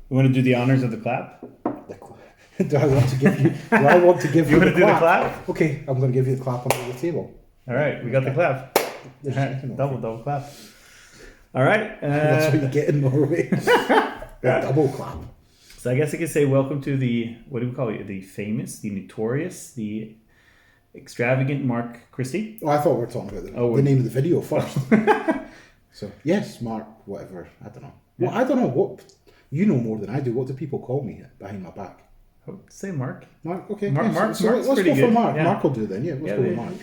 You want to do the honors of the clap? Do I want to give you? Do I want to give you? You want to do the clap? Okay, I'm going to give you the clap under the table. All right, we got the clap. Double clap. All right. That's what you get in Norway. Double clap. So I guess I could say welcome to the, what do we call it? The famous, the notorious, the extravagant Mark Christie. Oh, I thought we were talking about the name of the video first. So, yes, Mark, whatever. I don't know. Well, I don't know what... You know more than I do. What do people call me behind my back? Oh, say Mark. Mark, okay. Mark's let's pretty go good. for Mark. Yeah. Mark will do then. Yeah, let's go with Mark.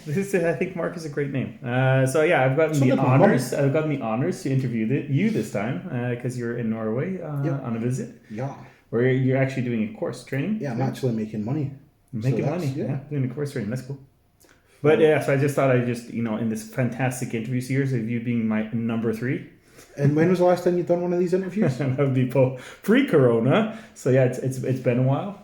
I think Mark is a great name. So yeah, I've gotten the honors. I've gotten the honors to interview you this time because you're in Norway on a visit. Yeah. Where you're actually doing a course training. Yeah, I'm actually making money. Making money. Yeah, doing a course training. That's cool. But yeah, so I just thought in this fantastic interview series of you being my number 3. And when was the last time you've done one of these interviews? That would be pre-corona. So yeah, it's been a while.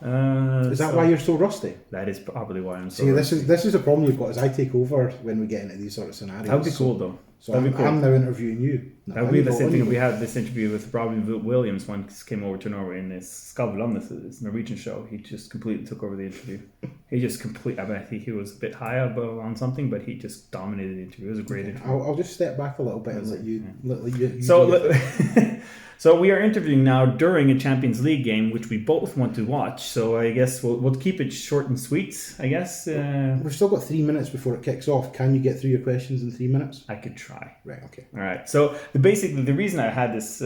Is that why you're so rusty? That is probably why I'm so rusty. This is the problem you've got, is I take over when we get into these sort of scenarios. That would be cool though. So I'm now interviewing you. That would be the same thing. We had this interview with Robin Williams once came over to Norway in this Skavlan, this Norwegian show. He just completely took over the interview. I think he was a bit high above on something, but he just dominated the interview. It was a great interview. I'll just step back a little bit and let you So we are interviewing now during a Champions League game, which we both want to watch. So I guess we'll keep it short and sweet, I guess. We've still got 3 minutes before it kicks off. Can you get through your questions in 3 minutes? I could try. Right, okay. All right. So the reason I had this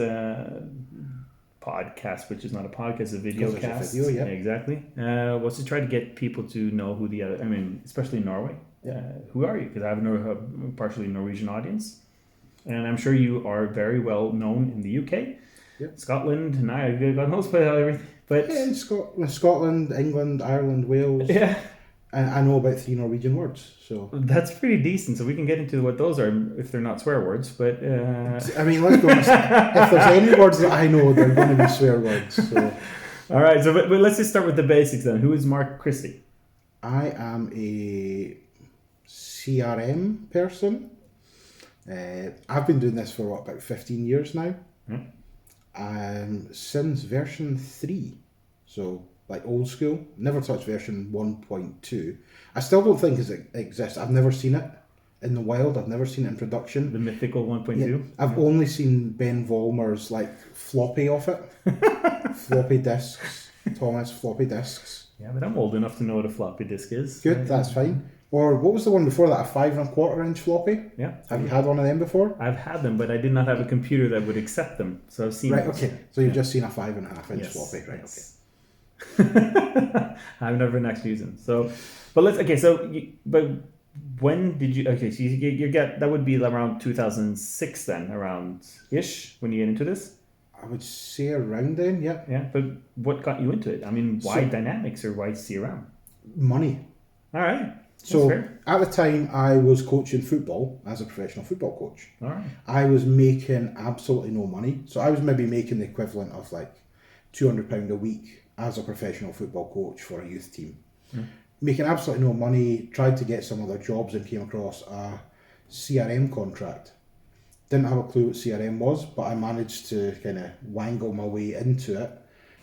podcast, which is not a podcast, it's a video cast. Video, yeah. Exactly. Was to try to get people to know who especially in Norway. Who are you? Because I have a partially Norwegian audience. And I'm sure you are very well known in the UK, Scotland, and God knows everything. But in Scotland, England, Ireland, Wales. Yeah. And I know about 3 Norwegian words, so that's pretty decent. So we can get into what those are if they're not swear words. But I mean, let's be honest. If there's any words that I know, they're going to be swear words. So. All right. So but let's just start with the basics then. Who is Mark Christie? I am a CRM person. I've been doing this for about 15 years now. Since version 3, so like old school. Never touched version 1.2. I still don't think it exists. I've never seen it in the wild. I've never seen it in production. The mythical 1.2. Yeah, I've only seen Ben Vollmer's floppy of it. Floppy disks. Thomas, floppy disks. Yeah, but I'm old enough to know what a floppy disk is. Good, that's fine. Or what was the one before that? A 5 1/4 inch floppy? Yeah. Have you had one of them before? I've had them, but I did not have a computer that would accept them. So I've seen. Right. Okay. So you've just seen a 5 1/2 inch floppy, right? Yes. Okay. I've never been actually using. So, but but when did you? Okay, so you get that would be around 2006 then, around ish when you get into this. I would say around then, yeah. Yeah, but what got you into it? I mean, why Dynamics or why CRM? Money. All right. So at the time I was coaching football as a professional football coach. All right. I was making absolutely no money. So I was maybe making the equivalent of £200 a week as a professional football coach for a youth team. Making absolutely no money, tried to get some other jobs and came across a CRM contract. Didn't have a clue what CRM was, but I managed to kind of wangle my way into it.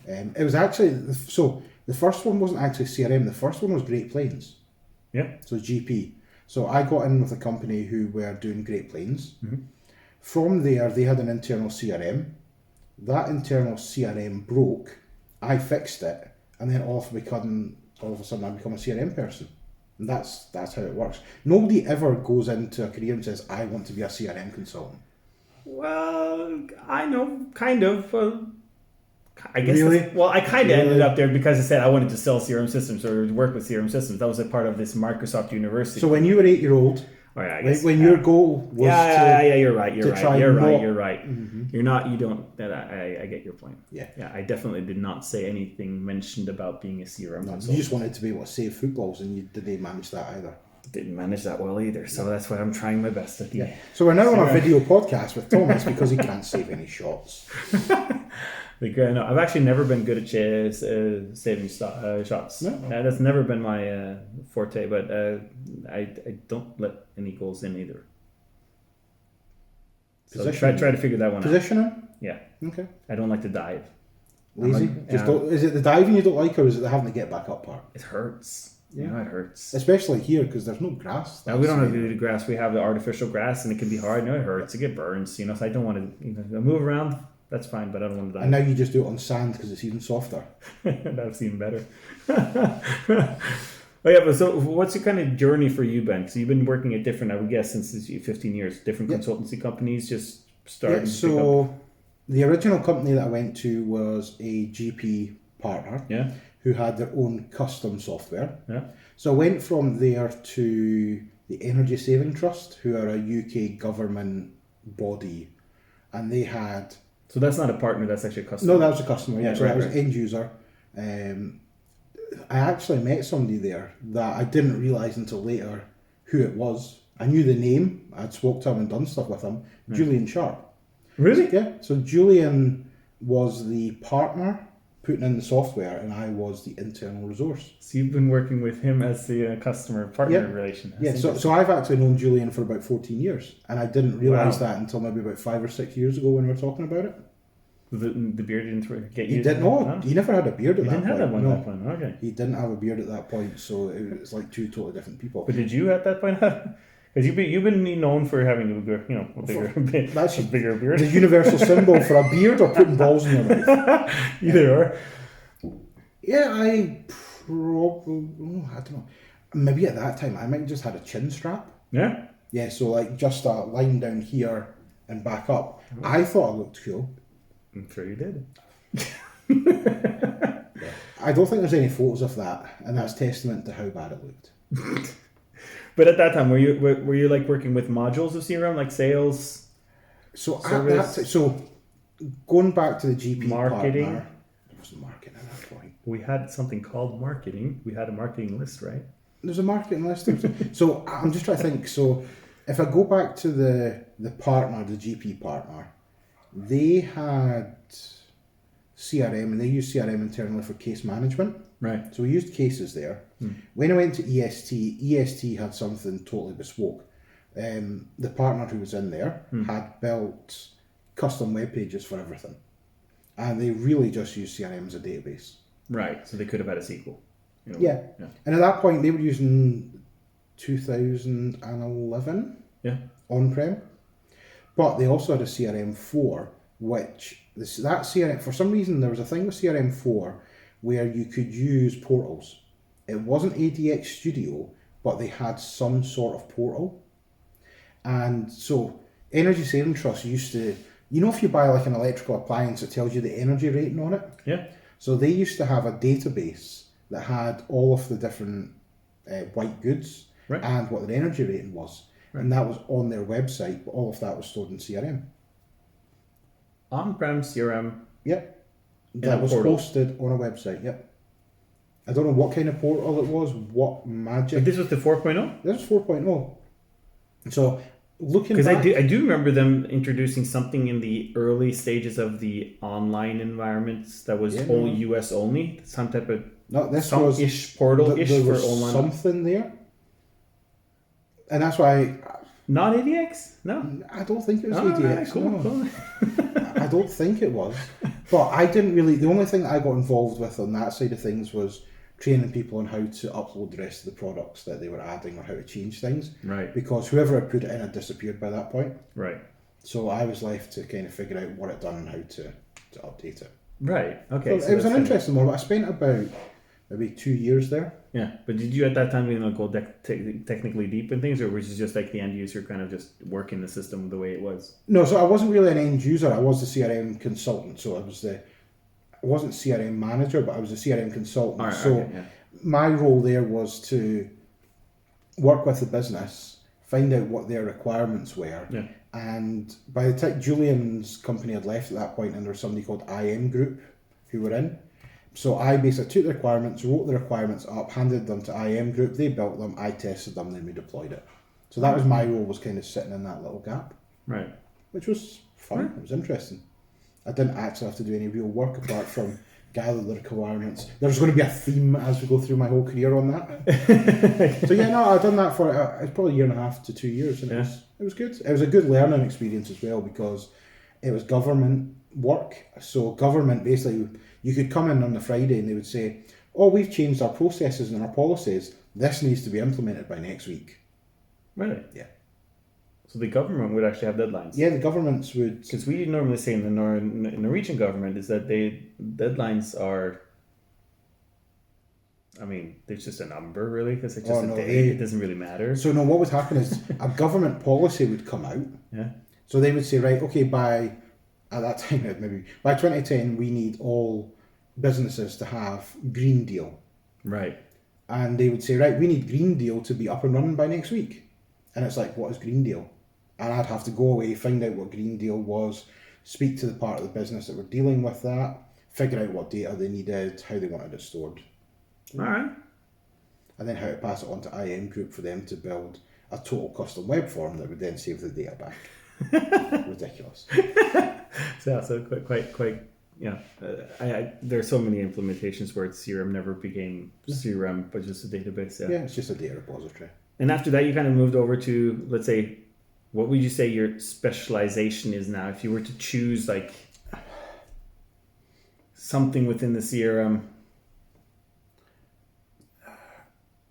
It was actually, so the first one wasn't actually CRM, the first one was Great Plains. Yeah. So GP. So I got in with a company who were doing Great Plains. From there, they had an internal CRM. That internal CRM broke. I fixed it, and then all of a sudden I become a CRM person. And that's how it works. Nobody ever goes into a career and says, I want to be a CRM consultant. Well, I know, kind of. I guess. Really? I kind of ended up there because I said I wanted to sell CRM systems or work with CRM systems. That was a part of this Microsoft University. So when you were 8-year-old, when your goal was you're right. You're right. Mm-hmm. You're not. You don't. I get your point. Yeah. I definitely did not say anything mentioned about being a CRM consultant. You just wanted to be able to save footballs, and you didn't manage that either. Didn't manage that well either, so that's why I'm trying my best at the end. So we're now on a video podcast with Thomas because he can't save any shots. No, I've actually never been good at saving shots. No. That's never been my forte, but I don't let any goals in either. So try to figure that one out. Positioning? Yeah. Okay. I don't like to dive. Lazy? Yeah. Is it the diving you don't like, or is it the having to get back up part? It hurts. Yeah. You know, it hurts. Especially here, because there's no grass. Now, we don't have the grass. We have the artificial grass, and it can be hard. You know, it hurts. It get burns. You know, so I don't want to. You know, move around. That's fine, but I don't want to die. And now you just do it on sand because it's even softer. That's even better. Oh yeah, but so what's your kind of journey for you, Ben? So you've been working at different, I would guess, since 15 years, different consultancy companies, just starting. Yeah, so the original company that I went to was a GP partner. Yeah. Who had their own custom software. Yeah. So I went from there to the Energy Saving Trust, who are a UK government body, and they had. So that's not a partner, that's actually a customer. No, that was a customer. Yeah, so right, that was end user. I actually met somebody there that I didn't realise until later who it was. I knew the name. I'd spoke to him and done stuff with him. Julian Sharp. Really? Yeah. So Julian was the partner putting in the software, and I was the internal resource. So you've been working with him as the customer-partner relation. So I've actually known Julian for about 14 years, and I didn't realise that until maybe about 5 or 6 years ago when we were talking about it. The beard didn't get you? He didn't. No, he never had a beard at that point. He didn't have that one at that point. Okay. He didn't have a beard at that point, so it was like two totally different people. But did you at that point have? Because you've been known for having a bigger beard. The universal symbol for a beard or putting balls in your mouth. Either or. Yeah, I don't know. Maybe at that time I might have just had a chin strap. Yeah. Yeah, so like just a line down here and back up. I thought I looked cool. I'm sure you did. I don't think there's any photos of that, and that's testament to how bad it looked. But at that time, were you like working with modules of CRM, like sales? So going back to the GP marketing. Partner, there wasn't marketing at that point. We had something called marketing. We had a marketing list, right? There's a marketing list. So I'm just trying to think. So if I go back to the partner, the GP partner, they had CRM, and they used CRM internally for case management. Right. So we used cases there. When I went to EST had something totally bespoke. The partner who was in there had built custom web pages for everything. And they really just used CRM as a database. Right. So they could have had a sequel. Yeah. And at that point, they were using 2011 on-prem. But they also had a CRM4, which that CRM, for some reason, there was a thing with CRM4 where you could use portals. It wasn't ADX Studio, but they had some sort of portal. And so Energy Saving Trust used to, if you buy like an electrical appliance, it tells you the energy rating on it. Yeah. So they used to have a database that had all of the different white goods and what their energy rating was. Right. And that was on their website, but all of that was stored in CRM. On-prem CRM. Yep. That was hosted on a website, yep. I don't know what kind of portal it was, what magic. But this was the 4.0? This was 4.0. So looking back... Because I do remember them introducing something in the early stages of the online environments that was only US only. Some type of... No, this was... Ish portal-ish there for was online. Something there. And that's why... Not ADX? No? I don't think it was ADX. Right, cool. No. I don't think it was. But I didn't really... The only thing that I got involved with on that side of things was training people on how to upload the rest of the products that they were adding or how to change things. Right. Because whoever had put it in had disappeared by that point. Right. So I was left to kind of figure out what it done and how to update it. Right. Okay. So it was an interesting one. But I spent about maybe 2 years there. Yeah. But did you at that time go technically deep in things, or was it just like the end user kind of just working the system the way it was? No, so I wasn't really an end user. I was the CRM consultant. So I wasn't CRM manager, but I was a CRM consultant. Right, so my role there was to work with the business, find out what their requirements were. Yeah. And by the time Julian's company had left at that point, and there was somebody called IM Group who were in. So I basically took the requirements, wrote the requirements up, handed them to IM Group. They built them, I tested them, then we deployed it. So that was my role, was kind of sitting in that little gap. Right. Which was fun. Right. It was interesting. I didn't actually have to do any real work apart from gather the requirements. There's going to be a theme as we go through my whole career on that. So I've done that for it's probably 1.5 to 2 years, and it was good. It was a good learning experience as well, because It was government work. So government, basically, you could come in on the Friday and they would say, oh, we've changed our processes and our policies. This needs to be implemented by next week. Really? Yeah. So the government would actually have deadlines? Yeah, the governments would... Because we normally say in the Norwegian government is that deadlines are... I mean, there's just a number, really, because it's just a day. It doesn't really matter. So, no, what would happen is a government policy would come out. Yeah. So they would say, right, okay, at that time, maybe, by 2010, we need all businesses to have Green Deal. Right. And they would say, right, we need Green Deal to be up and running by next week. And it's like, what is Green Deal? And I'd have to go away, find out what Green Deal was, speak to the part of the business that were dealing with that, figure out what data they needed, how they wanted it stored. All right. And then how to pass it on to IM Group for them to build a total custom web form that would then save the data back. Ridiculous. So quite. Yeah. There are so many implementations where CRM never became CRM, but just a database. Yeah, it's just a data repository. And after that, you kind of moved over to, let's say, what would you say your specialization is now? If you were to choose like something within the CRM.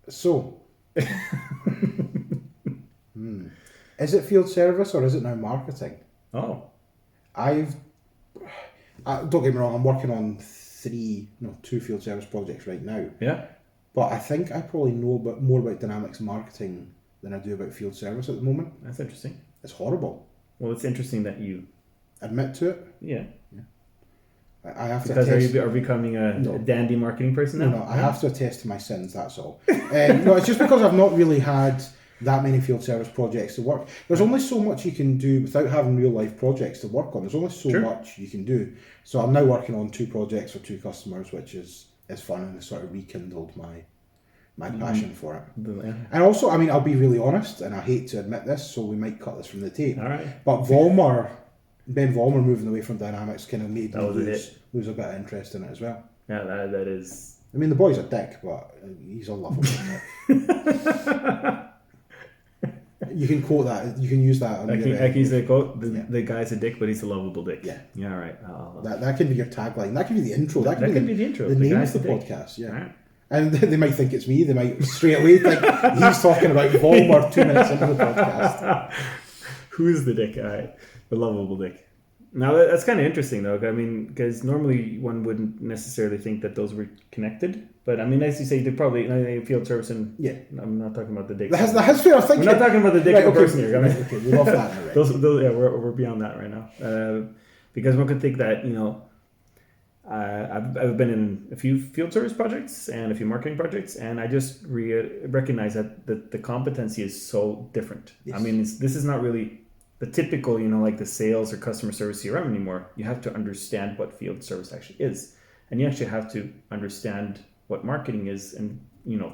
So, is it field service or is it now marketing? Oh. Don't get me wrong, I'm working on 2 field service projects right now. Yeah. But I think I probably know more about Dynamics marketing than I do about field service at the moment. That's interesting. It's horrible. Well, it's interesting that you admit to it. Yeah. I have because to attest... are you becoming a dandy marketing person now? No, I have to attest to my sins, that's all. No, it's just because I've not really had that many field service projects to work. There's only so much you can do without having real life projects to work on. There's only so much you can do. So I'm now working on 2 projects for 2 customers, which is fun, and it's sort of rekindled my passion for it. Yeah. And also, I mean, I'll be really honest, and I hate to admit this, so we might cut this from the tape. All right. But Ben Vollmer moving away from Dynamics kind of made me lose a bit of interest in it as well. Yeah, that is... I mean, the boy's a dick, but he's a lovable dick. You can quote that. You can use that. I can use the quote. The guy's a dick, but he's a lovable dick. Yeah. Yeah, all right. That can be your tagline. That can be the intro. That can be the intro. The name of the podcast. Yeah. Right. And they might think it's me. They might straight away think he's talking about Vollmer 2 minutes into the podcast. Who's the dick? All right. The lovable dick. Now, that's kind of interesting, though. I mean, because normally one wouldn't necessarily think that those were connected. But, I mean, as you say, they probably field service and... Yeah. I'm not talking about the dick. That's fair. I think we're not talking about the dick of a person here. Okay, we're off that now, right? We're beyond that right now. Because one could think that, I've been in a few field service projects and a few marketing projects, and I just recognize that the competency is so different. Yes. I mean, this is not really... the typical, like the sales or customer service CRM anymore. You have to understand what field service actually is. And you actually have to understand what marketing is and,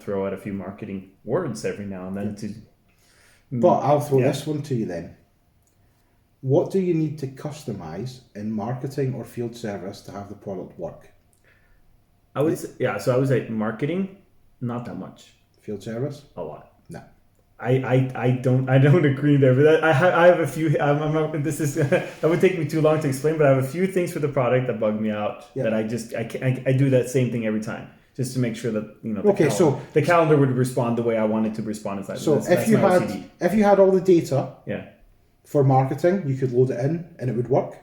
throw out a few marketing words every now and then But I'll throw this one to you then. What do you need to customize in marketing or field service to have the product work? I would say marketing, not that much. Field service? A lot. No. I don't agree there, but I have a few. That would take me too long to explain. But I have a few things for the product that bug me out. Yeah. That I do that same thing every time just to make sure that the calendar would respond the way I want it to respond inside. So if you had all the data, for marketing, you could load it in and it would work.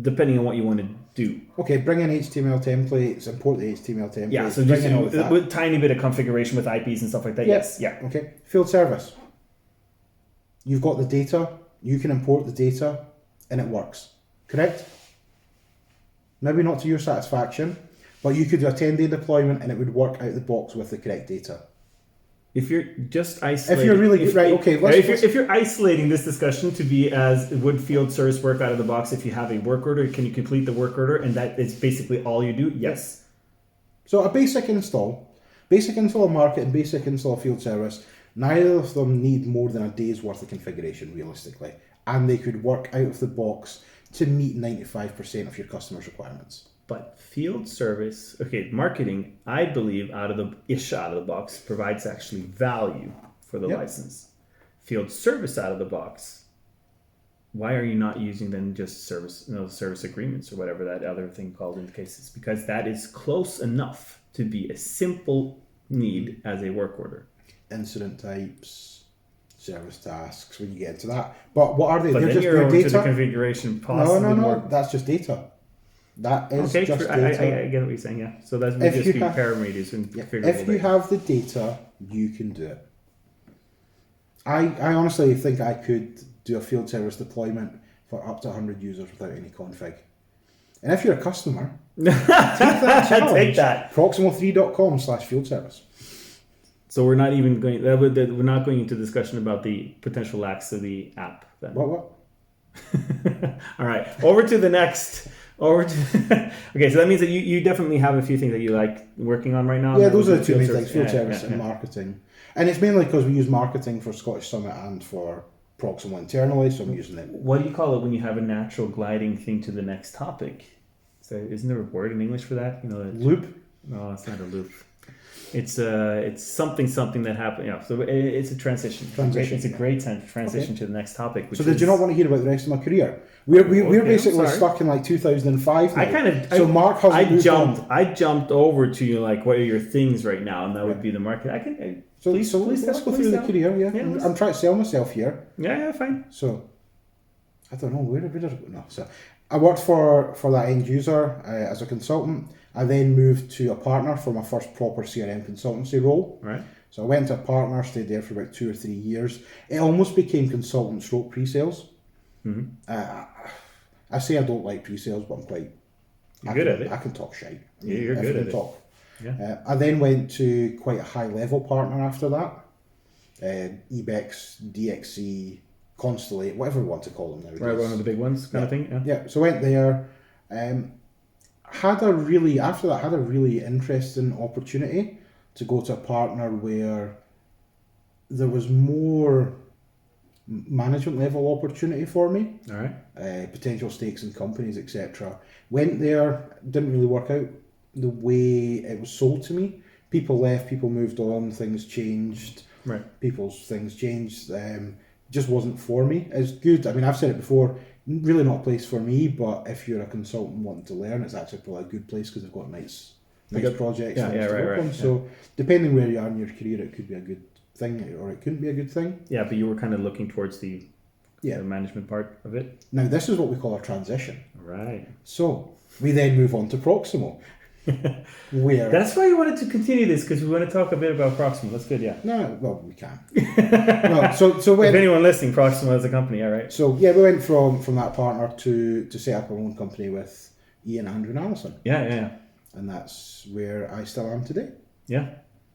Depending on what you want to do. Okay, bring in HTML templates, import the HTML templates. Yeah, so just with tiny bit of configuration with IPs and stuff like that. Yes. Yeah. Okay. Field service. You've got the data, you can import the data, and it works. Correct? Maybe not to your satisfaction, but you could do a 10-day deployment and it would work out the box with the correct data. If you're just isolating... If you're really... If you're isolating this discussion to be as would field service work out of the box, if you have a work order, can you complete the work order and that is basically all you do? Yes. So a basic install of market and basic install of field service, neither of them need more than a day's worth of configuration, realistically. And they could work out of the box to meet 95% of your customers' requirements. But field service, marketing, I believe out of the box provides actually value for the license. Field service out of the box why are you not using then just service agreements or whatever that other thing called in the cases? Because that is close enough to be a simple need as a work order. Incident types, service tasks, when you get into that. But what are they? But They're then just you're their over data. to the configuration possibly No. more. That's just data. That is Okay, just true. data. I get what you're saying, yeah. So that would If just you be have- parameters and configurable If you data. have the data, you can do it. I honestly think I could do a field service deployment for up to 100 users without any config. And if you're a customer, take that challenge. Take that. Proximo3.com/field service. So we're not even going. We're not going into discussion about the potential lacks of the app. Then. What? All right. Over to the next. Okay, so that means that you definitely have a few things that you like working on right now. Yeah, and those that are was the two main field things: field service. service and marketing. And it's mainly because we use marketing for Scottish Summit and for Proximo internally, so I'm using it. What do you call it when you have a natural gliding thing to the next topic? So isn't there a word in English for that? Loop. No, it's not a loop. It's something that happened. Yeah, so it's a transition. It's a great transition to the next topic. Which So did you not want to hear about the rest of my career? We're basically stuck in like 2005 now. Mark hasn't I jumped over to you like, what are your things right now? And that would be the market. Let's go through the career. Yeah, I'm trying to sell myself here. Yeah, fine. So I don't know where did it go? No, so I worked for that end user as a consultant. I then moved to a partner for my first proper CRM consultancy role. Right. So I went to a partner, stayed there for about 2 or 3 years. It almost became consultant / pre-sales. Mm-hmm. I say I don't like pre-sales, but I'm quite good at it. I can talk shite. Yeah, you're good at it. Yeah. I then went to quite a high level partner after that. Ebex, DXC, Constellate, whatever we want to call them nowadays. Right, one of the big ones kind of thing. Yeah. So I went there. Had a really interesting opportunity to go to a partner where there was more management level opportunity for me. All right. Potential stakes in companies, etc. Went there, didn't really work out the way it was sold to me. People left, people moved on, things changed. Right. People's things changed. Just wasn't for me. It's good. I mean, I've said it before. Really not a place for me, but if you're a consultant wanting to learn, it's actually probably a good place because they've got nice projects to work on. So depending where you are in your career, it could be a good thing or it couldn't be a good thing. Yeah, but you were kind of looking towards the management part of it. Now this is what we call a transition. Right. So we then move on to Proximo. Where that's why you wanted to continue this, because we want to talk a bit about Proximo. That's good, yeah. No, well, we can. So when, if anyone listening, Proximo is a company, yeah, right. So we went from that partner to set up our own company with Ian, Andrew, and Alison. Yeah. And that's where I still am today. Yeah.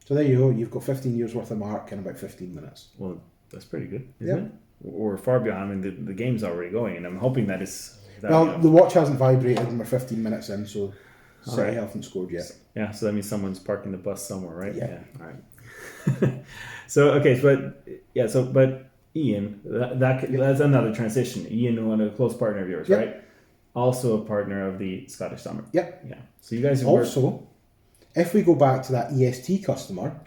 So there you go. You've got 15 years worth of Mark in about 15 minutes. Well, that's pretty good, isn't it? We're far behind. I mean, the game's already going, and I'm hoping that is. The watch hasn't vibrated, and we're 15 minutes in, so. City haven't scored yet. Yeah, so that means someone's parking the bus somewhere, right? Yeah. All right. But Ian, that's another transition. Ian, a close partner of yours, right? Also a partner of the Scottish Summit. Yep. Yeah. So you guys also, if we go back to that EST customer,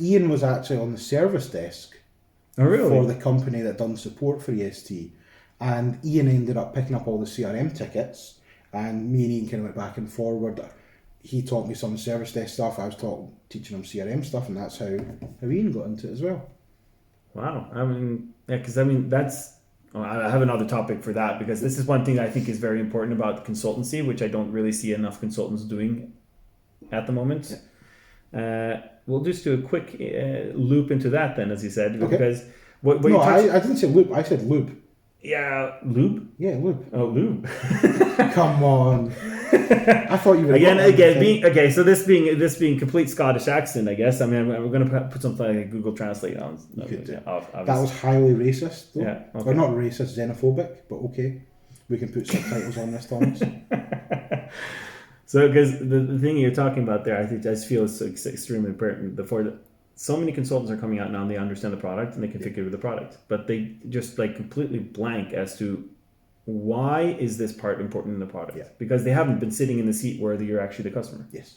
Ian was actually on the service desk. Oh, really? For the company that done support for EST, and Ian ended up picking up all the CRM tickets. And me and Ian kind of went back and forward. He taught me some service desk stuff. I was teaching him CRM stuff, and that's how Ian got into it as well. Wow. I mean, that's. I have another topic for that, because this is one thing I think is very important about consultancy, which I don't really see enough consultants doing at the moment. Yeah. We'll just do a quick loop into that then, as you said, because I didn't say loop. I said loop. Yeah, lube? Yeah, lube. Oh, lube. Come on. I thought you were so this being complete Scottish accent, I guess. I mean, we're going to put something like Google Translate on. You could do. That was highly racist, though. Yeah. Okay. Or not racist, xenophobic, but okay. We can put subtitles on this, Thomas. So, because the thing you're talking about there, I just feel is extremely important. So many consultants are coming out now and they understand the product and they configure the product, but they just like completely blank as to why is this part important in the product, because they haven't been sitting in the seat where you're actually the customer. Yes.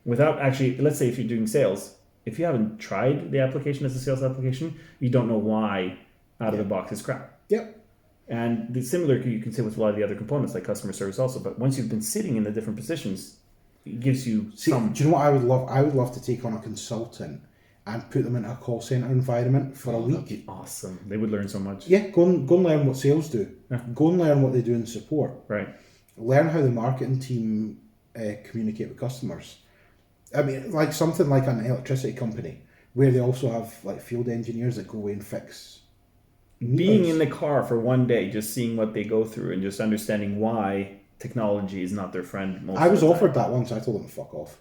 Without actually, let's say if you're doing sales, if you haven't tried the application as a sales application, you don't know why out of the box is crap. Yep. And similar, you can say with a lot of the other components like customer service also. But once you've been sitting in the different positions, it gives you some. Do you know what I would love? I would love to take on a consultant and put them in a call center environment for a week. That'd be awesome. They would learn so much. Yeah, go and learn what sales do. Yeah. Go and learn what they do in support. Right. Learn how the marketing team communicate with customers. I mean, like something like an electricity company where they also have like field engineers that go away and fix. Being in the car for one day, just seeing what they go through and just understanding why technology is not their friend. I was offered that once. I told them to fuck off.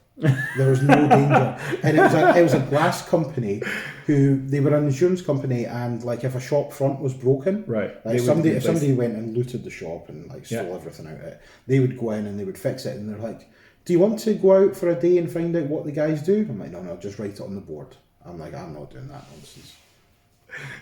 There was no danger, and it was a glass company who they were an insurance company, and like if a shop front was broken, right? Like if somebody went and looted the shop and like stole everything out of it, they would go in and they would fix it, and they're like, "Do you want to go out for a day and find out what the guys do?" I'm like, "No, just write it on the board." I'm like, "I'm not doing that nonsense."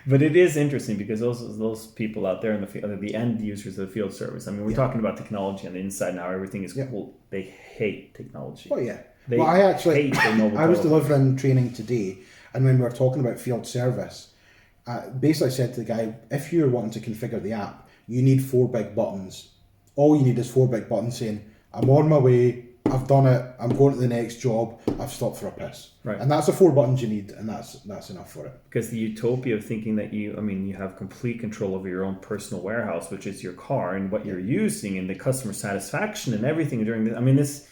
But it is interesting because those people out there in the field, the end users of the field service. I mean, we're talking about technology on the inside now. Everything is cool. They hate technology. Oh yeah. They I actually I was delivering training today, and when we were talking about field service, basically I said to the guy, if you're wanting to configure the app, you need 4 big buttons. All you need is 4 big buttons saying, "I'm on my way. I've done it. I'm going to the next job. I've stopped for a piss." Right. And that's the 4 buttons you need, and that's enough for it. Because the utopia of thinking that you have complete control over your own personal warehouse, which is your car and what you're using and the customer satisfaction and everything during this,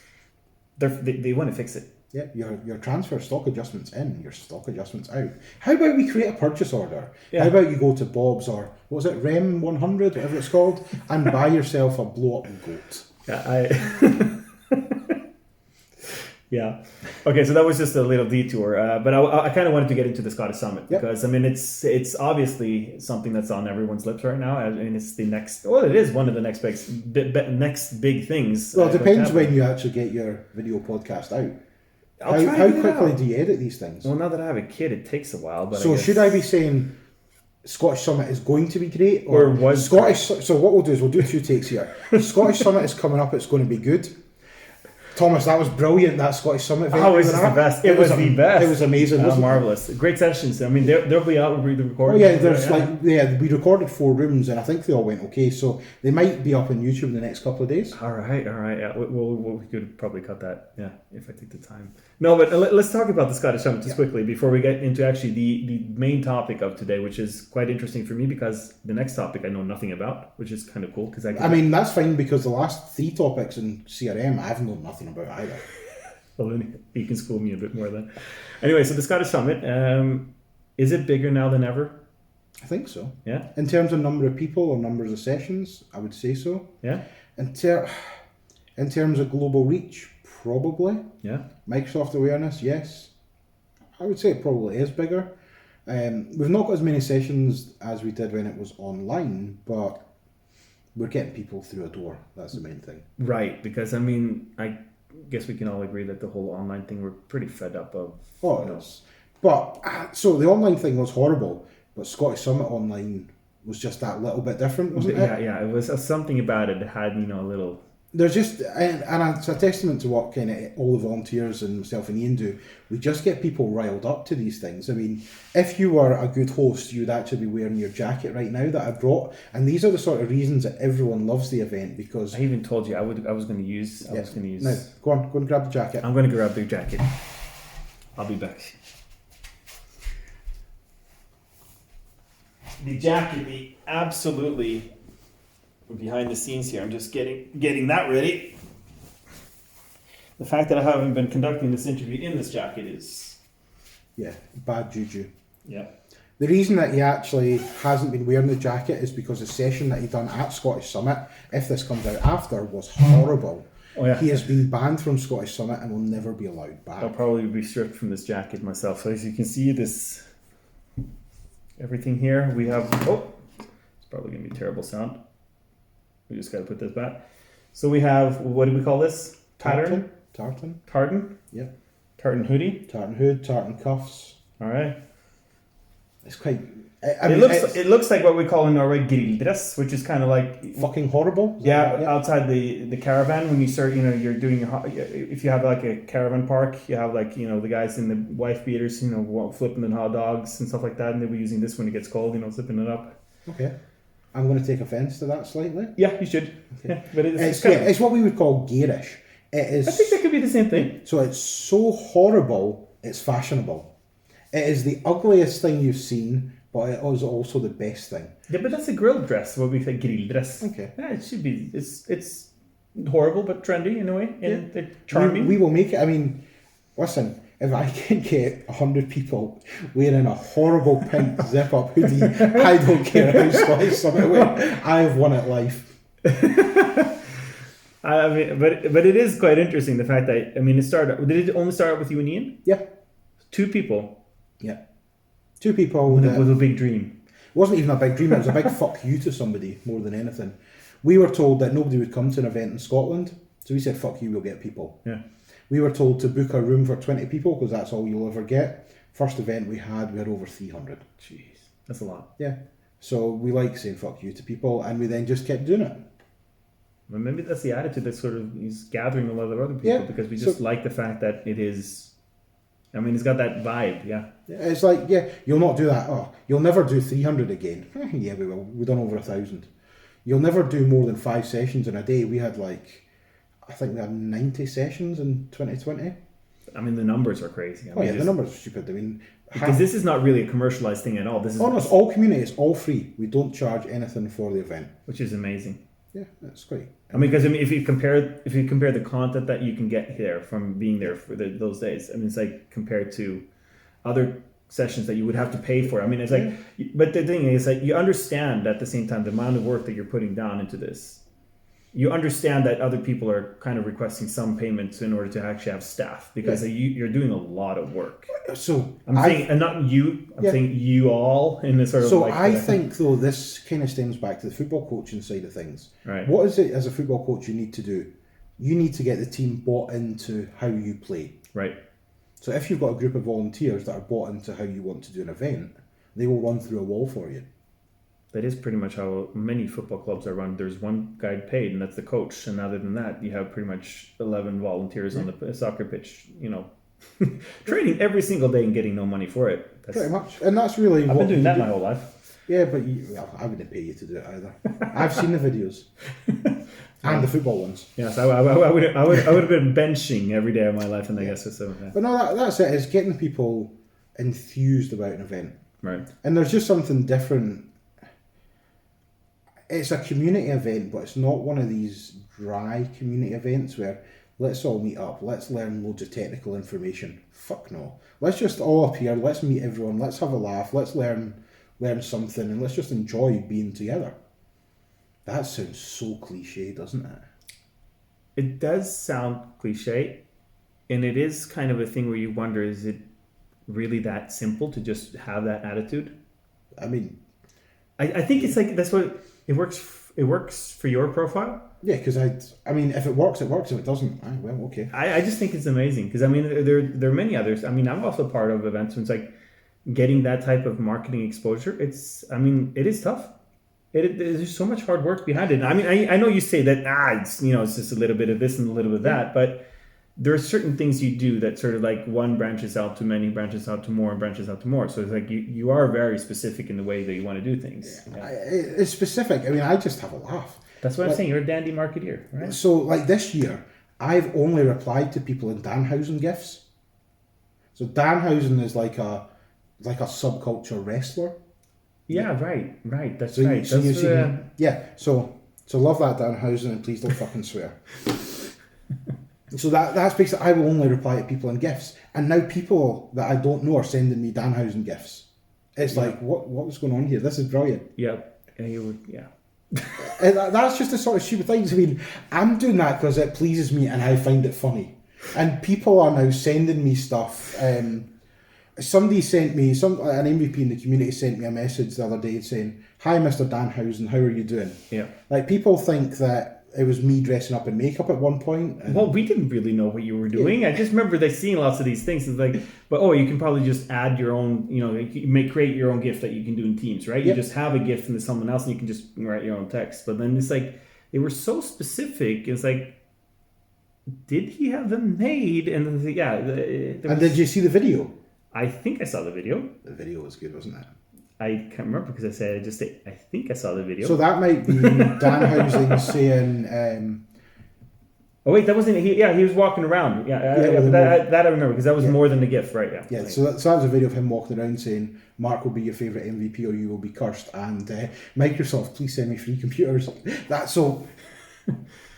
they want to fix it. Yeah, your transfer stock adjustments in, your stock adjustments out. How about we create a purchase order? Yeah. How about you go to Bob's or what was it, Rem 100, whatever it's called, and buy yourself a blow up goat? Yeah, yeah. Okay, so that was just a little detour, but I kind of wanted to get into the Scottish Summit because I mean it's obviously something that's on everyone's lips right now. I mean it's the next. Well, it is one of the next big things. Well, it depends when you actually get your video podcast out. How quickly do you edit these things? Well, now that I have a kid, it takes a while. But so should I be saying Scottish Summit is going to be great, or was Scottish? Great? So what we'll do is we'll do 2 takes here. Scottish Summit is coming up. It's going to be good. Thomas, that was brilliant, that Scottish Summit video. Oh, it was the best. It was the best. It was amazing. Marvellous. Great sessions. I mean, they'll be out with the recording. Oh, yeah, we recorded 4 rooms and I think they all went okay. So they might be up on YouTube in the next couple of days. All right. Yeah, we could probably cut that, if I take the time. No, but let's talk about the Scottish Summit just quickly before we get into actually the main topic of today, which is quite interesting for me because the next topic I know nothing about, which is kind of cool. Because I mean, that's fine because the last 3 topics in CRM, I have known nothing about either. Well, then you can school me a bit more then. Anyway, so the Scottish Summit, is it bigger now than ever? I think so. Yeah. In terms of number of people or numbers of sessions, I would say so. Yeah. In terms of global reach, probably. Yeah. Microsoft awareness, yes. I would say it probably is bigger. We've not got as many sessions as we did when it was online, but we're getting people through a door. That's the main thing. Right, because I mean, I guess we can all agree that the whole online thing we're pretty fed up of. Oh, it is. But, so the online thing was horrible, but Scottish Summit online was just that little bit different, wasn't it? Yeah, it was something about it that had, a little... There's just, and it's a testament to what kind of all the volunteers and myself and Ian do. We just get people riled up to these things. I mean, if you were a good host, you'd actually be wearing your jacket right now that I brought. And these are the sort of reasons that everyone loves the event because... I even told you I was going to use... Now, go and grab the jacket. I'm going to grab the jacket. I'll be back. The jacket, absolutely... behind the scenes here. I'm just getting that ready. The fact that I haven't been conducting this interview in this jacket is... Yeah, bad juju. Yeah. The reason that he actually hasn't been wearing the jacket is because the session that he done at Scottish Summit, if this comes out after, was horrible. Oh, yeah. He has been banned from Scottish Summit and will never be allowed back. I'll probably be stripped from this jacket myself. So as you can see, everything here, we have... Oh! It's probably going to be a terrible sound. We just got to put this back. So we have, what do we call this? Tartan. Yeah. Tartan hoodie. Tartan hood, tartan cuffs. All right. It's quite... It looks like what we call in Norway grilldress, which is kind of like... Fucking horrible. Outside the caravan when you start, you're doing if you have like a caravan park, you have like, the guys in the wife beaters, flipping the hot dogs and stuff like that, and they'll be using this when it gets cold, zipping it up. Okay. I'm going to take offence to that slightly. Yeah, you should. Okay. Yeah, but It's what we would call garish. It is. I think that could be the same thing. So it's so horrible, it's fashionable. It is the ugliest thing you've seen, but it is also the best thing. Yeah, but that's a grill dress, what we think grilldress. Okay. Yeah, it should be. It's horrible but trendy in a way, and charming. We will make it. I mean, listen, if I can get 100 people wearing a horrible pink zip-up hoodie, I don't care how Scottish Summit went. I have won at life. I mean, but it is quite interesting the fact that it started. Did it only start out with you and Ian? Yeah. 2 people. Yeah. 2 people with a big dream. It wasn't even a big dream. It was a big fuck you to somebody more than anything. We were told that nobody would come to an event in Scotland, so we said, "Fuck you, we'll get people." Yeah. We were told to book a room for 20 people because that's all you'll ever get. First event we had over 300. Jeez, that's a lot. Yeah. So we like saying "fuck you" to people, and we then just kept doing it. Well, maybe that's the attitude that sort of is gathering a lot of other people because we just like the fact that it is. It's got that vibe. Yeah. It's like, you'll not do that. Oh, you'll never do 300 again. Yeah, we will. We've done over 1,000. You'll never do more than 5 sessions in a day. We had I think we had 90 sessions in 2020. The numbers are crazy. The numbers are stupid. Because this is not really a commercialized thing at all. This is it's all community. It's all free. We don't charge anything for the event, which is amazing. Yeah, that's great. Because if you compare the content that you can get here from being there for those days, it's like compared to other sessions that you would have to pay for. It's like, but the thing is, you understand at the same time the amount of work that you're putting down into this. You understand that other people are kind of requesting some payments in order to actually have staff because you're doing a lot of work. So I'm saying, and not you. I'm saying you all in this sort of. So I think though this kind of stems back to the football coaching side of things. Right. What is it as a football coach you need to do? You need to get the team bought into how you play. Right. So if you've got a group of volunteers that are bought into how you want to do an event, they will run through a wall for you. That is pretty much how many football clubs are run. There's one guy paid, and that's the coach. And other than that, you have pretty much 11 volunteers on the soccer pitch, training every single day and getting no money for it. Pretty much. And that's really I've been doing that my whole life. Yeah, but I wouldn't pay you to do it either. I've seen the videos. And the football ones. Yes, I would have been benching every day of my life, and I guess so. Yeah. But no, that's it. It's getting people enthused about an event. Right. And there's just something different. It's a community event, but it's not one of these dry community events where let's all meet up, let's learn loads of technical information. Fuck no. Let's just all up here, let's meet everyone, let's have a laugh, let's learn something, and let's just enjoy being together. That sounds so cliche, doesn't it? It does sound cliche, and it is kind of a thing where you wonder, is it really that simple to just have that attitude? I think it's like that's what it works. It works for your profile. Yeah, because if it works, it works. If it doesn't, well, okay. I just think it's amazing because there are many others. I'm also part of events when it's like getting that type of marketing exposure. It is tough. There's so much hard work behind it. I know you say that it's it's just a little bit of this and a little bit of that, but there are certain things you do that sort of like one branches out to many, branches out to more, and branches out to more. So it's like you are very specific in the way that you want to do things. Yeah. It's specific. I just have a laugh. That's what I'm saying. You're a dandy marketeer, right? So this year, I've only replied to people in Danhausen gifs. So Danhausen is like a subculture wrestler. Yeah, right. That's so right. So So love that Danhausen, and please don't fucking swear. So that's basically, I will only reply to people in gifs. And now people that I don't know are sending me Danhausen gifs. It's like, what was going on here? This is brilliant. Yeah. That's just the sort of stupid things. I'm doing that because it pleases me and I find it funny. And people are now sending me stuff. Somebody sent me, an MVP in the community sent me a message the other day saying, "Hi, Mr. Danhausen, how are you doing?" Yeah. Like, people think that it was me dressing up in makeup at one point. Well, we didn't really know what you were doing. Yeah. I just remember seeing lots of these things. It's like, but you can probably just add your own, create your own GIF that you can do in Teams, right? Yep. You just have a GIF into someone else and you can just write your own text. But then it's like, they were so specific. It's like, did he have them made? And did you see the video? I think I saw the video. The video was good, wasn't it? I can't remember because I think I saw the video. So that might be Dan Housing saying. Oh wait, that wasn't he? Yeah, he was walking around. That I remember because that was more than a GIF, right? Yeah. Yeah. So that was a video of him walking around saying, "Mark will be your favorite MVP, or you will be cursed." And Microsoft, please send me free computers. So.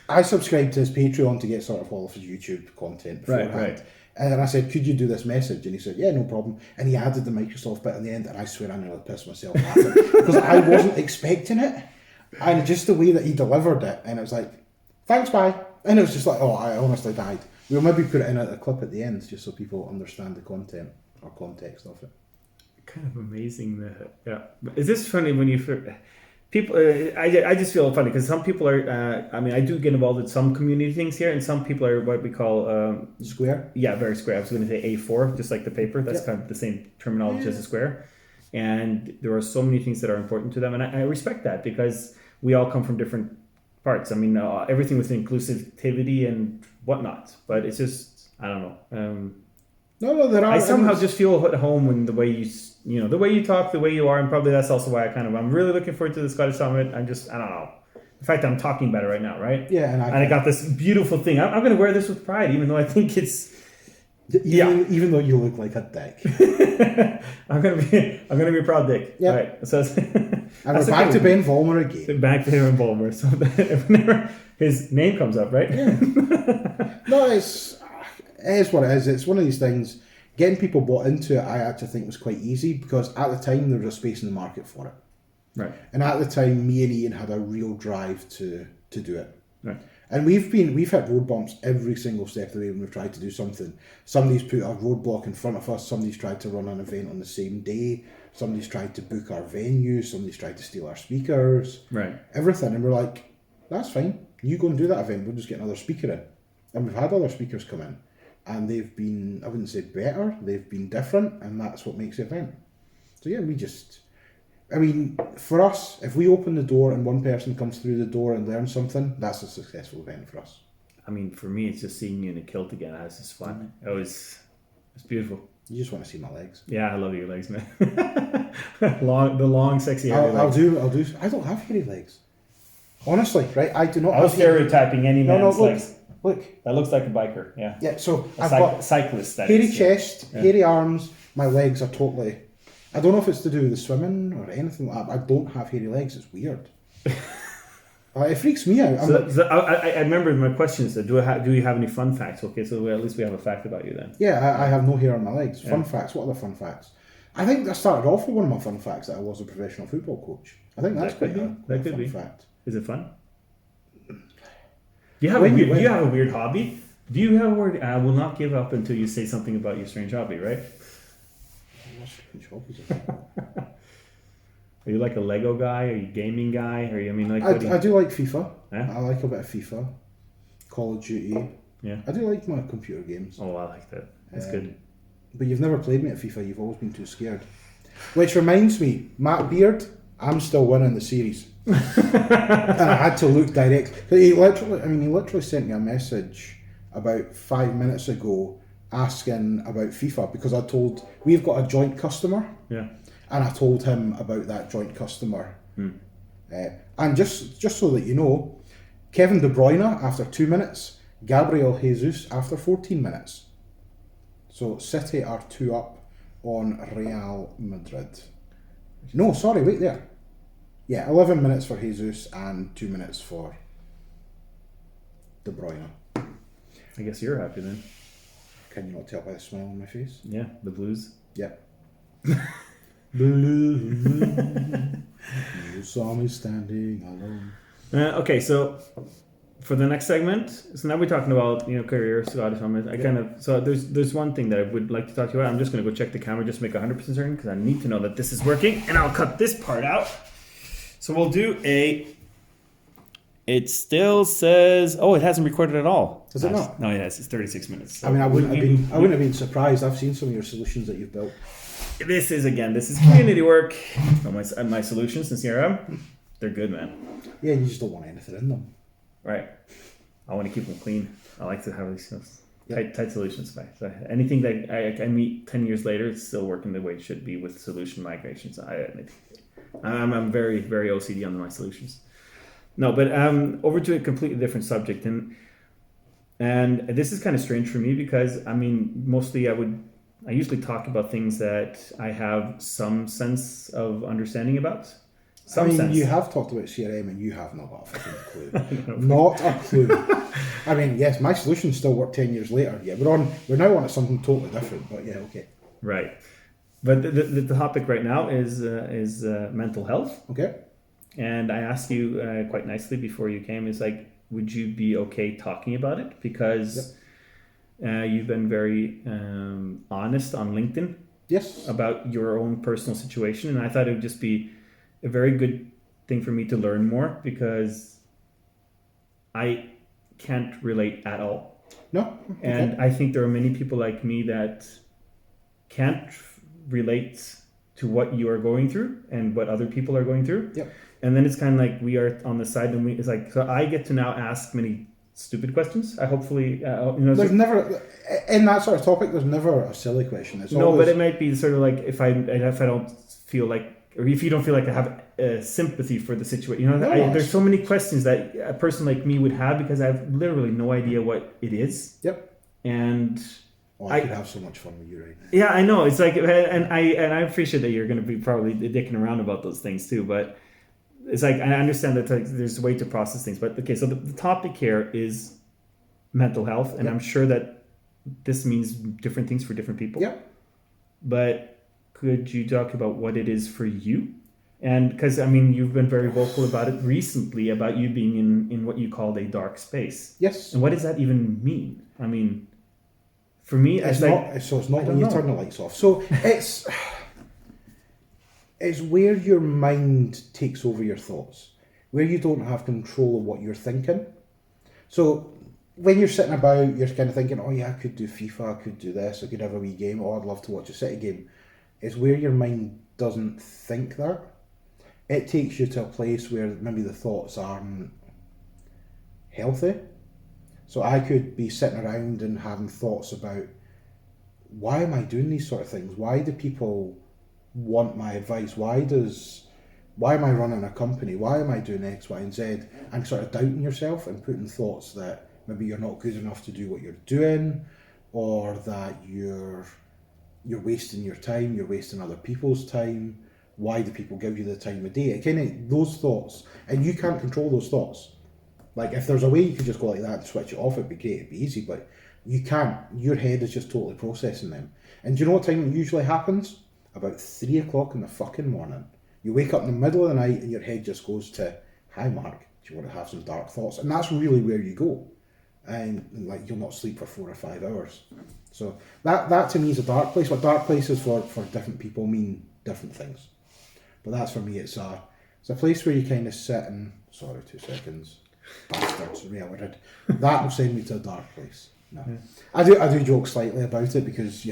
I subscribed to his Patreon to get sort of all of his YouTube content beforehand. Right. And then I said, could you do this message? And he said, yeah, no problem. And he added the Microsoft bit in the end, and I swear I nearly pissed myself laughing because I wasn't expecting it. And just the way that he delivered it, and it was like, thanks, bye. And it was just like, oh, I honestly died. We'll maybe put it in a clip at the end just so people understand the content or context of it. Kind of amazing that, yeah. Is this funny when you... People, I just feel funny because some people are. I do get involved in some community things here, and some people are what we call square. Yeah, very square. I was going to say A4, just like the paper. That's kind of the same terminology as a square. And there are so many things that are important to them, and I respect that because we all come from different parts. I mean, everything with inclusivity and whatnot, but it's just I don't know. No, there are. I somehow just feel at home when the way the way you talk, the way you are, and probably that's also why I'm really looking forward to the Scottish Summit. I don't know. The fact that I'm talking about it right now, right? Yeah, and I got this beautiful thing. I'm going to wear this with pride, even though I think it's... Even though you look like a dick. I'm gonna be a proud dick. Yeah. Right. So and we're back to Ben Vollmer again. Back to Ben Vollmer. So whenever his name comes up, right? Yeah. No, it is what it is. It's one of these things. Getting people bought into it, I actually think was quite easy because at the time there was a space in the market for it. Right. And at the time, me and Ian had a real drive to do it. Right. And we've hit road bumps every single step of the way when we've tried to do something. Somebody's put a roadblock in front of us. Somebody's tried to run an event on the same day. Somebody's tried to book our venue. Somebody's tried to steal our speakers. Right. Everything. And we're like, that's fine. You go and do that event. We'll just get another speaker in. And we've had other speakers come in. And they've been, I wouldn't say better, they've been different. And that's what makes the event. So yeah, for us, if we open the door and one person comes through the door and learns something, that's a successful event for us. I mean, for me, it's just seeing you in a kilt again. That's just fun. It's beautiful. You just want to see my legs. Yeah, I love your legs, man. the long, sexy hairy legs. I'll do. I don't have hairy legs. Honestly, right? I do not. I was stereotyping any man's legs. Look. That looks like a biker. Yeah. Yeah. So I've got cyclist. Hairy chest, hairy arms. My legs are totally. I don't know if it's to do with the swimming or anything like that. But I don't have hairy legs. It's weird. It freaks me out. I remember my question is, do you have any fun facts? Okay, so at least we have a fact about you then. Yeah, I have no hair on my legs. Fun facts. What are the fun facts? I think I started off with one of my fun facts that I was a professional football coach. I think that's quite a fun fact. Is it fun? Do you have a weird hobby? Do you have a word? I will not give up until you say something about your strange hobby, right? What strange hobbies? Are you like a Lego guy? Are you a gaming guy? Are you? I mean, like I do like FIFA. Yeah? I like a bit of FIFA, Call of Duty. Yeah. I do like my computer games. Oh, I like that. That's good. But you've never played me at FIFA. You've always been too scared. Which reminds me, Matt Beard, I'm still winning the series. And I had to look direct. He literally sent me a message about 5 minutes ago asking about FIFA because we've got a joint customer. Yeah. And I told him about that joint customer. And just so that you know, Kevin De Bruyne after 2 minutes, Gabriel Jesus after 14 minutes. So City are 2-up on Real Madrid. No, sorry, wait there. Yeah, 11 minutes for Jesus and 2 minutes for De Bruyne. I guess you're happy then. Can you not tell by the smile on my face? Yeah, the blues. Yeah. Blue. You saw me standing alone. Okay, so for the next segment, so now we're talking about career, Scottish Summit. There's one thing that I would like to talk to you about. I'm just going to go check the camera, just make 100% certain because I need to know that this is working, and I'll cut this part out. So we'll do It still says. Oh, it hasn't recorded at all. Does it not? No, it has. It's 36 minutes. So I wouldn't have been surprised. I've seen some of your solutions that you've built. This is community work. My solutions in CRM, they're good, man. Yeah, you just don't want anything in them. Right. I want to keep them clean. I like to have these stuff. Tight solutions guy. So anything that I meet 10 years later, it's still working the way it should be with solution migrations. I'm very, very OCD on my solutions. No, but over to a completely different subject. And this is kind of strange for me because, I mean, mostly I usually talk about things that I have some sense of understanding about. You have talked about CRM and you have not got a fucking clue. Not a clue. I mean, yes, my solutions still work 10 years later. Yeah, we're now on to something totally different, but yeah, okay. Right. But the topic right now is mental health. Okay. And I asked you quite nicely before you came, is like, would you be okay talking about it? Because you've been very honest on LinkedIn. Yes. About your own personal situation. And I thought it would just be a very good thing for me to learn more because I can't relate at all. No. Okay. And I think there are many people like me that can't relate to what you are going through and what other people are going through. Yep. And then it's kind of like we are on the side and it's like, so I get to now ask many stupid questions. I hopefully, there's never, in that sort of topic, there's never a silly question. It's always... but it might be sort of like if I don't feel like, or if you don't feel like I have sympathy for the situation, there's so many questions that a person like me would have because I have literally no idea what it is. Yep. And I could have so much fun with you right now. Yeah, I know. It's like, and I appreciate that you're going to be probably dicking around about those things too, but it's like, I understand that there's a way to process things, but okay, so the topic here is mental health, and I'm sure that this means different things for different people. Yep. But could you talk about what it is for you? And because, I mean, you've been very vocal about it recently, about you being in what you called a dark space. Yes. And what does that even mean? I mean, for me, it's not when you turn the lights off. So it's where your mind takes over your thoughts, where you don't have control of what you're thinking. So when you're sitting about, you're kind of thinking, oh yeah, I could do FIFA, I could do this, I could have a wee game, oh, I'd love to watch a City game. It's where your mind doesn't think that. It takes you to a place where maybe the thoughts aren't healthy. So I could be sitting around and having thoughts about, why am I doing these sort of things? Why do people want my advice? Why am I running a company? Why am I doing X, Y, and Z? And sort of doubting yourself and putting thoughts that maybe you're not good enough to do what you're doing, or that you're wasting your time, you're wasting other people's time. Why do people give you the time of day? It kind of, those thoughts, and you can't control those thoughts. Like, if there's a way you could just go like that and switch it off, it'd be great, it'd be easy, but you can't. Your head is just totally processing them. And do you know what time it usually happens? About 3 o'clock in the fucking morning. You wake up in the middle of the night and your head just goes to, hi Mark, do you want to have some dark thoughts? And that's really where you go. And like, you'll not sleep for 4 or 5 hours. So that to me is a dark place. What dark places for different people mean different things. But that's, for me, it's a place where you kind of sit and, sorry, 2 seconds, bastards, re-outed. That will send me to a dark place. No. Yeah. I do joke slightly about it because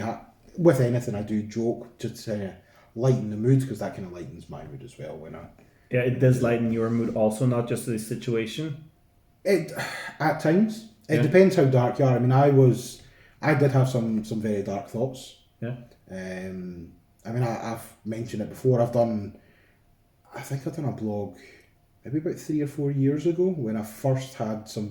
with anything I do joke to lighten the mood, because that kind of lightens my mood as well. Yeah, it does lighten your mood also, not just the situation. At times. It depends how dark you are. I mean, I did have some very dark thoughts. Yeah. I mean, I've mentioned it before. I think I've done a blog maybe about 3 or 4 years ago when I first had some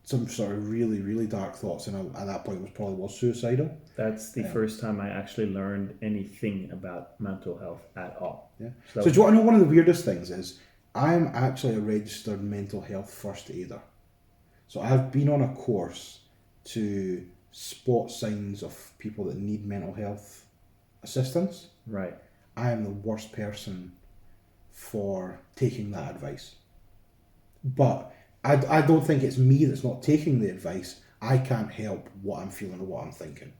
sort of really, really dark thoughts, and at that point was suicidal. That's the first time I actually learned anything about mental health at all. Yeah. So do you want to know one of the weirdest things is, I'm actually a registered mental health first aider. So I've been on a course to spot signs of people that need mental health assistance. Right. I am the worst person for taking that advice. But I don't think it's me that's not taking the advice. I can't help what I'm feeling or what I'm thinking.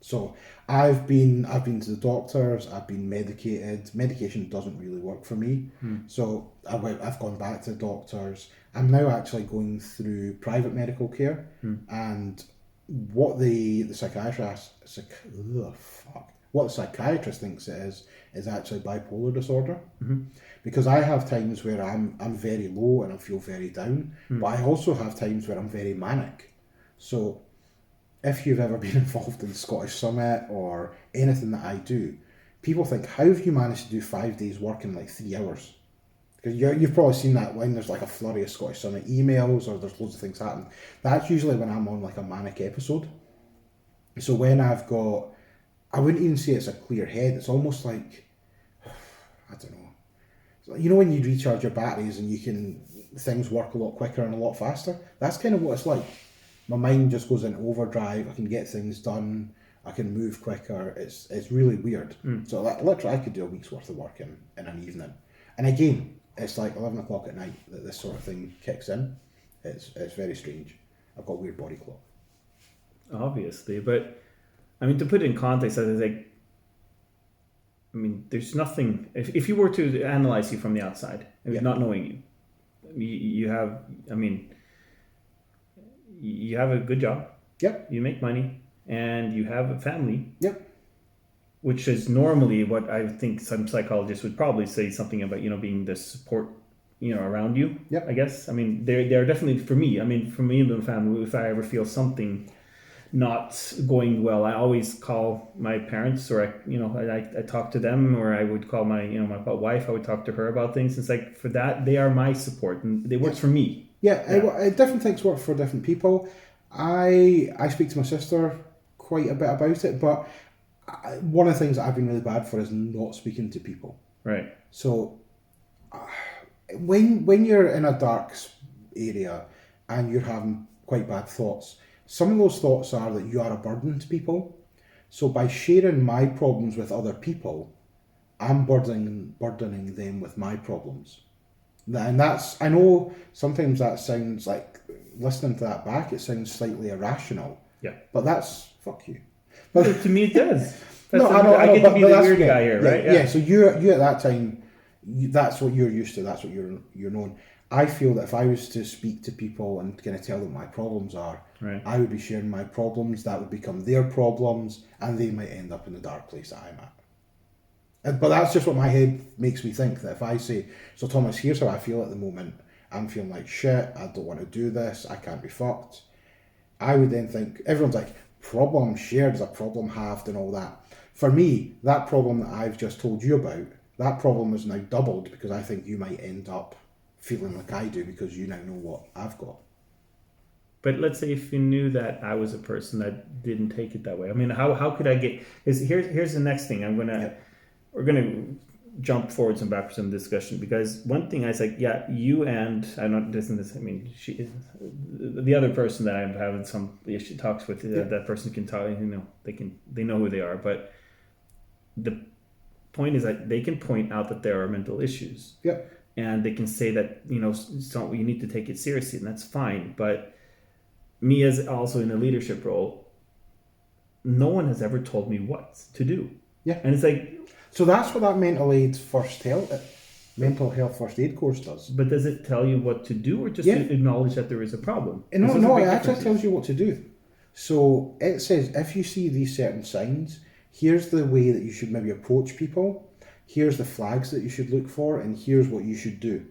So I've been to the doctors, I've been medicated. Medication doesn't really work for me. So I've gone back to the doctors. I'm now actually going through private medical care, and what the psychiatrist thinks it is actually bipolar disorder. Because I have times where I'm very low and I feel very down, but I also have times where I'm very manic. So if you've ever been involved in Scottish Summit or anything that I do, people think, how have you managed to do 5 days work in like 3 hours? Because you've probably seen that when there's like a flurry of Scottish Summit emails or there's loads of things happening. That's usually when I'm on like a manic episode. So when I've got, I wouldn't even say it's a clear head, it's almost like, I don't know. You know when you recharge your batteries and things work a lot quicker and a lot faster? That's kind of what it's like. My mind just goes into overdrive, I can get things done, I can move quicker, it's really weird. So literally I could do a week's worth of work in an evening. And again, it's like 11 o'clock at night that this sort of thing kicks in. It's very strange. I've got a weird body clock. Obviously, but I mean, to put it in context, I was like, I mean, there's nothing. If you were to analyze you from the outside, not knowing you have. I mean, you have a good job. Yep. You make money, and you have a family. Yep. Which is normally what I think some psychologists would probably say something about, being the support, around you. Yep. I guess. I mean, they're definitely for me. I mean, for me and the family, if I ever feel something not going well, I always call my parents, or I talk to them, or I would call my my wife. I would talk to her about things. It's like, for that, they are my support, and they work for me. Yeah. Different things work for different people. I speak to my sister quite a bit about it, but one of the things that I've been really bad for is not speaking to people. Right. So when you're in a dark area and you're having quite bad thoughts, some of those thoughts are that you are a burden to people. So by sharing my problems with other people, I'm burdening them with my problems. And I know sometimes that sounds like, listening to that back, it sounds slightly irrational. Yeah. But that's, fuck you. But to me, it does. I get to be the weird guy here, right? Yeah. So you at that time, that's what you're used to. That's what you're known. I feel that if I was to speak to people and kind of tell them what my problems are, right, I would be sharing my problems. That would become their problems, and they might end up in the dark place that I'm at. But that's just what my head makes me think. That if I say, so Thomas, here's how I feel at the moment. I'm feeling like shit. I don't want to do this. I can't be fucked. I would then think, everyone's like, problem shared is a problem halved and all that. For me, that problem that I've just told you about, that problem is now doubled, because I think you might end up feeling like I do, because you now know what I've got. But let's say if you knew that I was a person that didn't take it that way. I mean, how could I get? Because here's the next thing. We're gonna jump forwards and backwards in the discussion, because one thing I was like, yeah, you and I don't listen to this. I mean, she is the other person that I'm having some issue talks with. That person can talk. They know who they are. But the point is that they can point out that there are mental issues. Yeah. And they can say that, so you need to take it seriously, and that's fine. But me, as also in a leadership role, no one has ever told me what to do. Yeah. And it's like... So that's what that mental health first aid course does. But does it tell you what to do, or just to acknowledge that there is a problem? No, it actually tells you what to do. So it says, if you see these certain signs, here's the way that you should maybe approach people. Here's the flags that you should look for, and here's what you should do.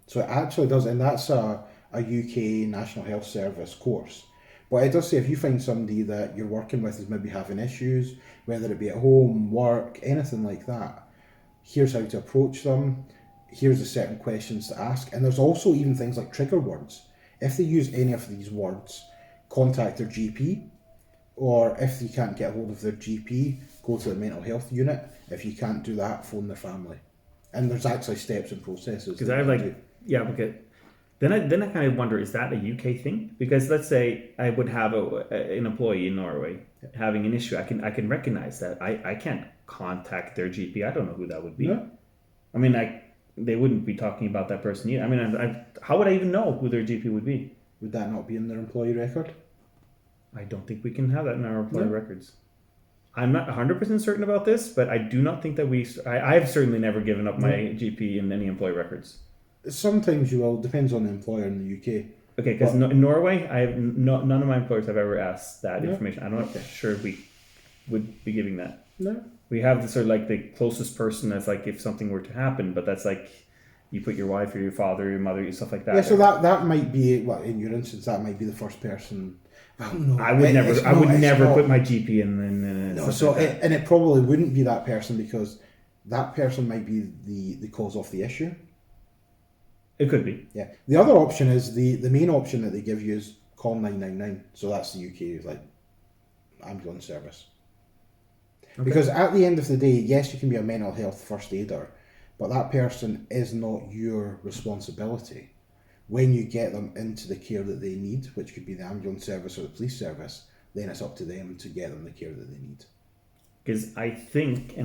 So it actually does, and that's a UK National Health Service course. But it does say, if you find somebody that you're working with is maybe having issues, whether it be at home, work, anything like that, here's how to approach them, here's the certain questions to ask. And there's also even things like trigger words. If they use any of these words, contact their GP, or if you can't get hold of their GP, go to the mental health unit. If you can't do that, phone their family. And there's actually steps and processes. Because because then I kind of wonder, is that a UK thing? Because let's say I would have an employee in Norway having an issue. I can recognize that. I can't contact their GP. I don't know who that would be. No. I mean, they wouldn't be talking about that person either. I mean, how would I even know who their GP would be? Would that not be in their employee record? I don't think we can have that in our employee records. I'm not 100% certain about this, but I do not think that I've certainly never given up my GP in any employee records. Sometimes you will, depends on the employer in the UK. Okay, because in Norway, I have none of my employers have ever asked that information. I'm not sure we would be giving that. No. We have the sort of like the closest person as like if something were to happen, but that's like, you put your wife or your father, or your mother, stuff like that. Yeah, so that might be, well, in your instance, that might be the first person. Well, no, I would never put my GP in. No, so like and it probably wouldn't be that person, because that person might be the cause of the issue. It could be. Yeah. The other option is the main option that they give you is call 999. So that's the UK like ambulance service. Okay. Because at the end of the day, yes, you can be a mental health first aider, but that person is not your responsibility. When you get them into the care that they need, which could be the ambulance service or the police service, then it's up to them to get them the care that they need. Because I think,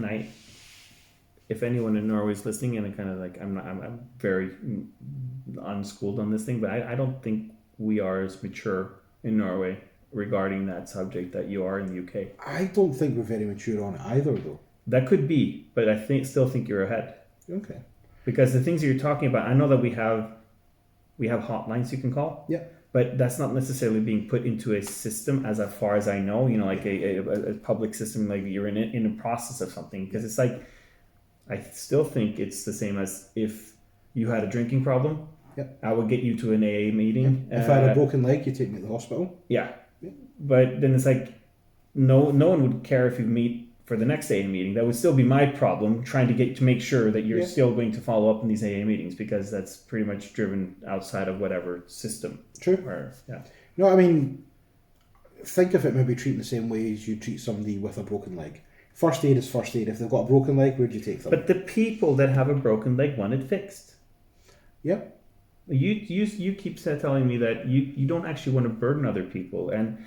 if anyone in Norway is listening, and I'm very unschooled on this thing, but I don't think we are as mature in Norway regarding that subject that you are in the UK. I don't think we're very mature on it either, though. That could be, but I still think you're ahead. Okay. Because the things that you're talking about, I know that we have hotlines you can call. Yeah. But that's not necessarily being put into a system, as far as I know. Like a public system, like you're in a process of something. Because it's like, I still think it's the same as if you had a drinking problem. Yep. I would get you to an AA meeting. If I had a broken leg, you take me to the hospital. Yeah. But then it's like, no one would care if you meet for the next AA meeting. That would still be my problem, trying to make sure that you're still going to follow up in these AA meetings, because that's pretty much driven outside of whatever system. True. Yeah. No, I mean, think of it maybe treating the same way as you treat somebody with a broken leg. First aid is first aid. If they've got a broken leg, where do you take them? But the people that have a broken leg want it fixed. Yep. You keep telling me that you don't actually want to burden other people, and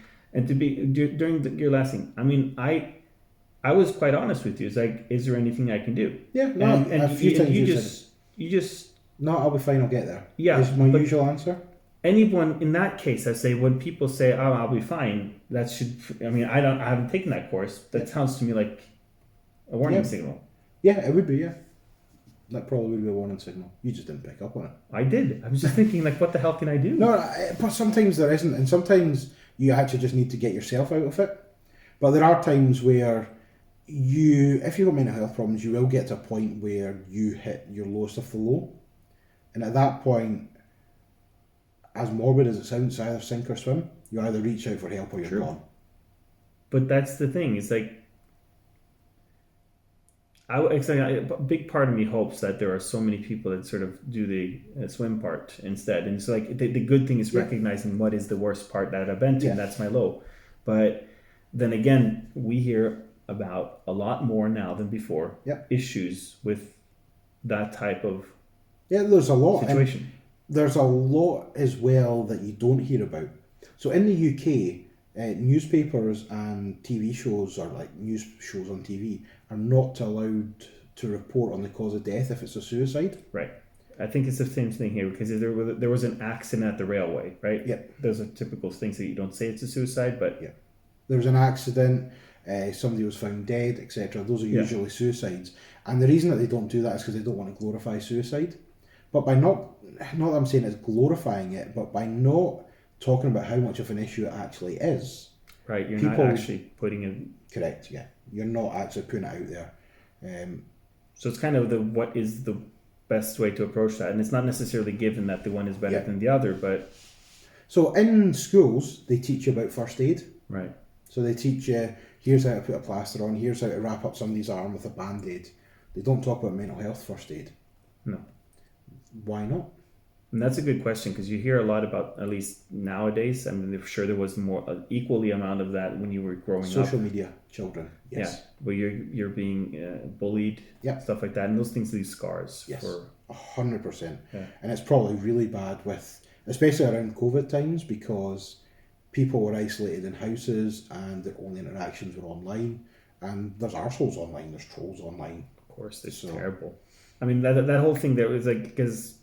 to be during your last thing. I mean, I was quite honest with you. It's like, is there anything I can do? Yeah, no, and a few times you just no, I'll be fine. I'll get there. Yeah, is my usual answer. Anyone in that case, I say, when people say, "Oh, I'll be fine," that should. I mean, I haven't taken that course. That sounds to me like a warning signal. Yeah, it would be. Yeah, that probably would be a warning signal. You just didn't pick up on it. I did. I was just thinking, like, what the hell can I do? No, but sometimes there isn't, and sometimes you actually just need to get yourself out of it. But there are times where if you've got mental health problems, you will get to a point where you hit your lowest of the low, and at that point, as morbid as it sounds, it's either sink or swim. You either reach out for help or you're gone. But that's the thing. It's like, a big part of me hopes that there are so many people that sort of do the swim part instead. And it's like, the good thing is recognizing what is the worst part that I've been to, and that's my low. But then again, we hear about a lot more now than before issues with that type of there's a lot situation. There's a lot as well that you don't hear about. So in the UK, newspapers and TV shows, or like news shows on TV, are not allowed to report on the cause of death if it's a suicide. Right. I think it's the same thing here, because there was an accident at the railway, right? Yep. Those are typical things that you don't say it's a suicide, but there was an accident, somebody was found dead, etc. Those are usually suicides, and the reason that they don't do that is because they don't want to glorify suicide. But by not that I'm saying it's glorifying it, but by not talking about how much of an issue it actually is. Right, you're not actually putting it... Correct, yeah. You're not actually putting it out there. So it's kind of what is the best way to approach that? And it's not necessarily given that the one is better than the other, but... So in schools, they teach you about first aid. Right. So they teach you, here's how to put a plaster on, here's how to wrap up somebody's arm with a Band-Aid. They don't talk about mental health first aid. No. Why not? And that's a good question, because you hear a lot about, at least nowadays, I mean, I'm sure there was equally amount of that when you were growing up. Social media, children, yes. Yeah, where you're being bullied, stuff like that, and those things leave scars. Yes, for 100%. Yeah. And it's probably really bad especially around COVID times, because people were isolated in houses and their only interactions were online, and there's arseholes online, there's trolls online. Of course, it's terrible. I mean, that whole thing there was like, because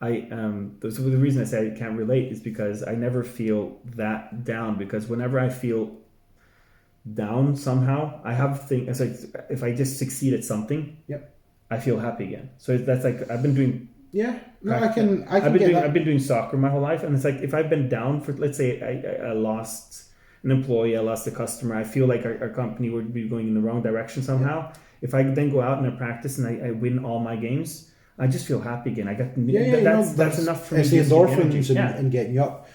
the reason I say I can't relate is because I never feel that down, because whenever I feel down somehow, I have things, it's like if I just succeed at something, I feel happy again. So that's like, I've been doing... Yeah, no, I've been doing soccer my whole life, and it's like, if I've been down for, let's say I lost an employee, I lost a customer, I feel like our company would be going in the wrong direction somehow. If I then go out and I practice and I win all my games, I just feel happy again. I got that's enough for me. It's the just to get endorphins energy. and getting you up.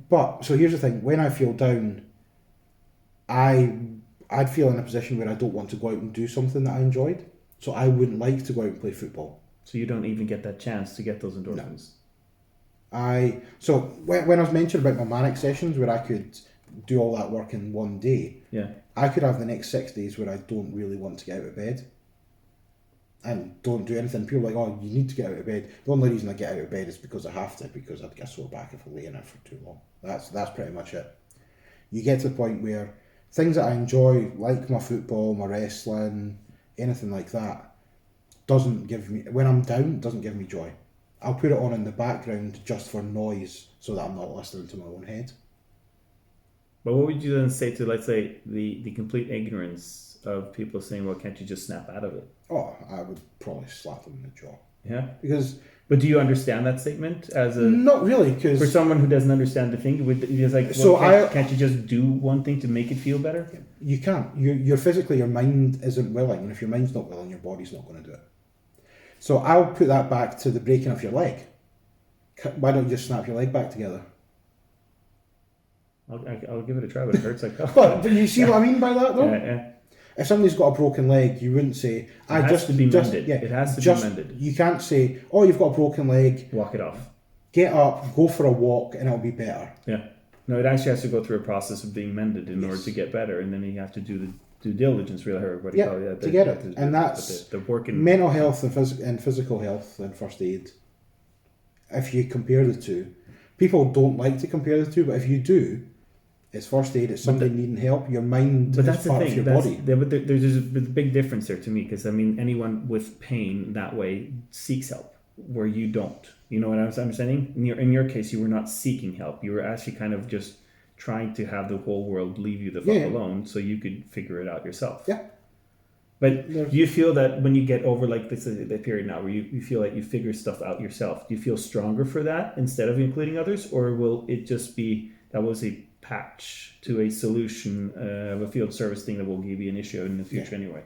But so here's the thing: when I feel down, I'd feel in a position where I don't want to go out and do something that I enjoyed. So I wouldn't like to go out and play football. So you don't even get that chance to get those endorphins. No. So when I was mentioning about my manic sessions where I could do all that work in one day, I could have the next 6 days where I don't really want to get out of bed and don't do anything. People are like, oh, you need to get out of bed. The only reason I get out of bed is because I have to, because I'd get a sore back if I lay in it for too long. That's pretty much it. You get to the point where things that I enjoy, like my football, my wrestling, anything like that, doesn't give me, when I'm down, it doesn't give me joy. I'll put it on in the background just for noise so that I'm not listening to my own head. But what would you then say to, let's say, the complete ignorance of people saying, well, can't you just snap out of it? Oh, I would probably slap them in the jaw. Yeah? Because... But do you understand that statement as a... Not really, because... For someone who doesn't understand the thing, it's like, well, can't you just do one thing to make it feel better? You can't. You're physically, your mind isn't willing, and if your mind's not willing, your body's not going to do it. So I'll put that back to the breaking of your leg. Why don't you just snap your leg back together? I'll give it a try, but it hurts like hell. But you see what I mean by that, though? Yeah. If somebody's got a broken leg, you wouldn't say... It has to be mended. It has to be mended. You can't say, oh, you've got a broken leg. Walk it off. Get up, go for a walk, and it'll be better. Yeah. No, it actually has to go through a process of being mended in order to get better, and then you have to do the due diligence, really, or what do you call it? To get it. And that's the working... mental health and physical health and first aid. If you compare the two, people don't like to compare the two, but if you do, it's first aid, it's somebody needing help, your mind is part of your body. But there's a big difference there to me, because I mean, anyone with pain that way seeks help, where you don't. You know what I'm saying? In your case, you were not seeking help. You were actually kind of just trying to have the whole world leave you the fuck alone so you could figure it out yourself. Yeah. But do you feel that when you get over like this the period now where you feel like you figure stuff out yourself, do you feel stronger for that instead of including others? Or will it just be that was a patch to a solution of a field service thing that will give you an issue in the future anyway?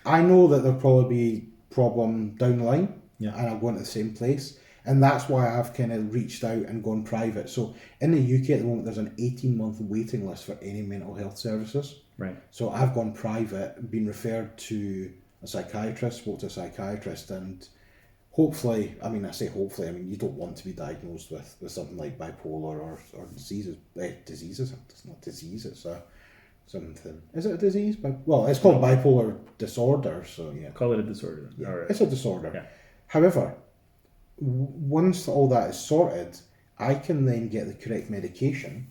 I know that there'll probably be problem down the line and I'll go into the same place. And that's why I've kind of reached out and gone private. So in the UK at the moment, there's an 18-month waiting list for any mental health services. Right. So I've gone private, been referred to a psychiatrist, spoke to a psychiatrist, and hopefully, I mean, you don't want to be diagnosed with something like bipolar or diseases. Diseases? It's not disease, it's something. Is it a disease? Well, it's called bipolar disorder, so yeah. Call it a disorder. Yeah, right. It's a disorder. Yeah. However, once all that is sorted, I can then get the correct medication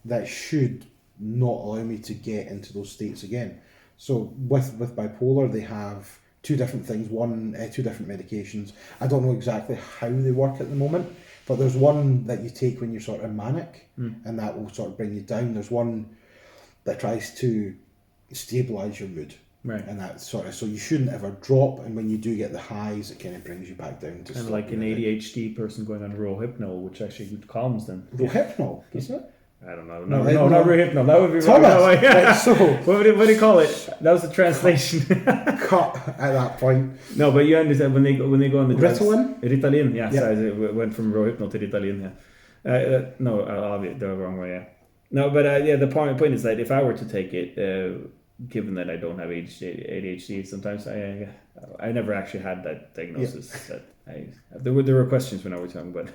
that should not allow me to get into those states again. So with bipolar, they have two different things, two different medications. I don't know exactly how they work at the moment, but there's one that you take when you're sort of manic, and that will sort of bring you down. There's one that tries to stabilise your mood. Right. And that sort of, so you shouldn't ever drop, and when you do get the highs, it kind of brings you back down to kind of like an ADHD person going on Rohypnol, which actually calms them. Rohypnol, isn't it? I don't know. No, not Rohypnol. That would be Thomas. Wrong. Right, so what do you call it? That was the translation. Cut at that point. No, but you understand when they go on the drugs. Ritalin, yeah. Sorry, it went from Rohypnol to Ritalin. Yeah. No, I'll be the wrong way. Yeah. No, but the point is that if I were to take it. Given that I don't have ADHD, sometimes I never actually had that diagnosis. That there were questions when I was young, but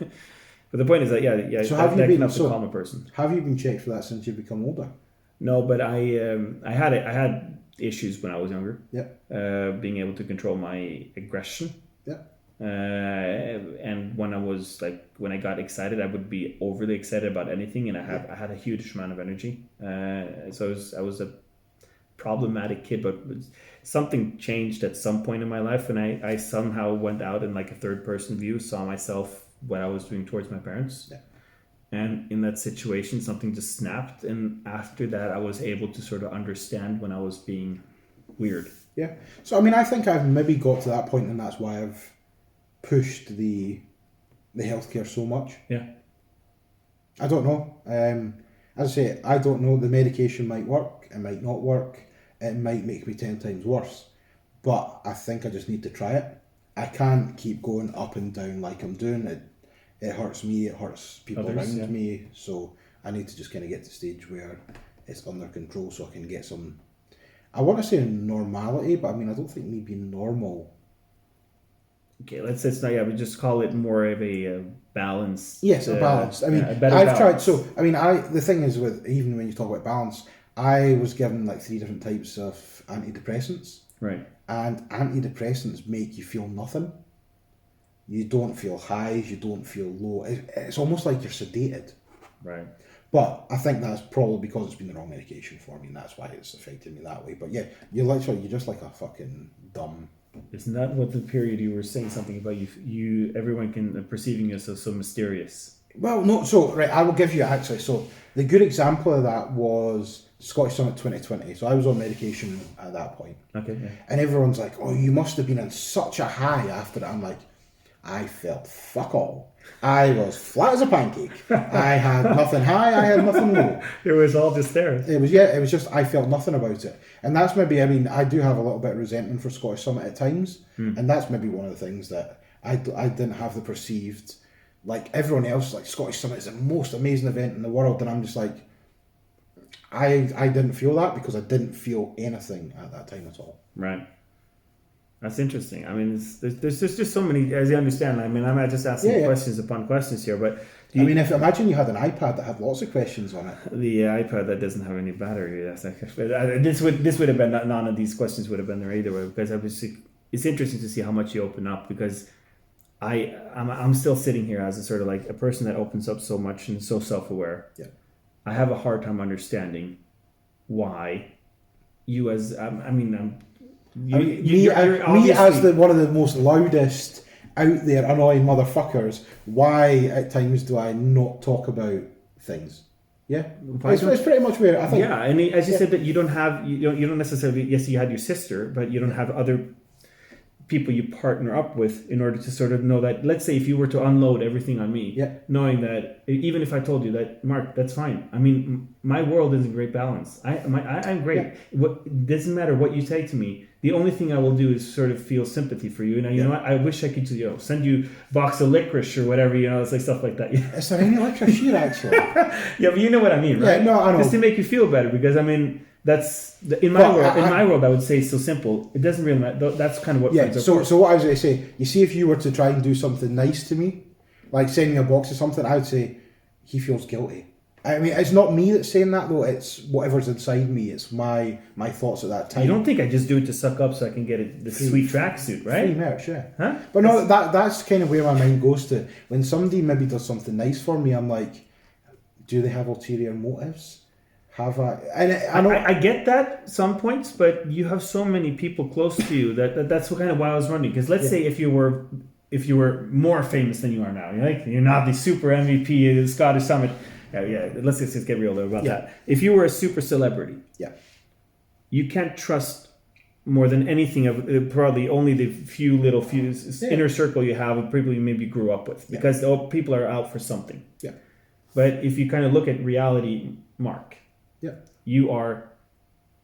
the point is that So that can help to calm a person. Have you been checked for that since you've become older? No, but I had issues when I was younger. Yeah. Being able to control my aggression. Yeah. And when I got excited, I would be overly excited about anything, and I had a huge amount of energy. So I was a problematic kid, but something changed at some point in my life, and I somehow went out in like a third person view, saw myself what I was doing towards my parents, and in that situation something just snapped, and after that I was able to sort of understand when I was being weird. Yeah. So I mean, I think I've maybe got to that point, and that's why I've pushed the healthcare so much. Yeah. I don't know. As I say, I don't know. The medication might work, it might not work. It might make me 10 times worse. but I think I just need to try it. I can't keep going up and down like I'm doing. It hurts me, it hurts people around me, so I need to just kind of get to the stage where it's under control so I can get some, I want to say normality, but I mean, I don't think me being normal. Okay, let's not, we just call it more of a balance. Yes, a balance. I mean, I've tried, so, I mean, the thing is with, even when you talk about balance, I was given like 3 different types of antidepressants. Right. And antidepressants make you feel nothing. You don't feel highs, you don't feel low. It's almost like you're sedated. Right. But I think that's probably because it's been the wrong medication for me, and that's why it's affected me that way. But yeah, you're just like a fucking dumb. Isn't that what the period you were saying something about you everyone can perceiving you as so mysterious? Well, no, so, right, I will give you actually, so the good example of that was Scottish Summit 2020. So I was on medication at that point. Okay, yeah. And everyone's like, oh, you must have been in such a high after that. I'm like, I felt fuck all. I was flat as a pancake. I had nothing high, I had nothing low. It was all just there. It was just, I felt nothing about it. And that's maybe, I mean, I do have a little bit of resentment for Scottish Summit at times. And that's maybe one of the things that I didn't have the perceived, like everyone else, like Scottish Summit is the most amazing event in the world. And I'm just like, I didn't feel that because I didn't feel anything at that time at all. Right. That's interesting. I mean, there's just so many, as you understand. I mean, I'm not just asking questions upon questions here, but imagine you had an iPad that had lots of questions on it. The iPad that doesn't have any battery. This would have been none of these questions would have been there either way, because it's interesting to see how much you open up, because I'm still sitting here as a sort of like a person that opens up so much and is so self-aware. Yeah. I have a hard time understanding why you as me as one of the most loudest out there annoying motherfuckers, why at times do I not talk about things? Yeah, it's pretty much where I think. Yeah, and as you said that you don't necessarily. Yes, you had your sister, but you don't have other people you partner up with in order to sort of know that. Let's say if you were to unload everything on me, knowing that even if I told you that, Mark, that's fine. I mean, my world is in great balance. I'm great. Yeah. It doesn't matter what you say to me. The only thing I will do is sort of feel sympathy for you. And you know what? I wish I could send you a box of licorice or whatever, it's like stuff like that. Is there any licorice here, actually? Yeah, but you know what I mean, right? Yeah, no, I know. Just to make you feel better, because I mean, that's in my world. In my world, I would say it's so simple. It doesn't really matter. That's kind of what. Yeah. So what I was going to say, you see, if you were to try and do something nice to me, like sending a box of something, I would say he feels guilty. I mean, it's not me that's saying that though. It's whatever's inside me. It's my thoughts at that time. You don't think I just do it to suck up so I can get the sweet tracksuit, right? Free merch, yeah. Huh? But no, that's kind of where my mind goes to. When somebody maybe does something nice for me, I'm like, do they have ulterior motives? Have I? And I get that some points, but you have so many people close to you that's kind of why I was wondering. Because let's say if you were more famous than you are now, you're not the super MVP of the Scottish Summit. Yeah. Let's just get real about that. If you were a super celebrity, you can't trust more than anything of probably only the few inner circle you have of people you maybe grew up with, because people are out for something. Yeah. But if you kind of look at reality, Mark, you are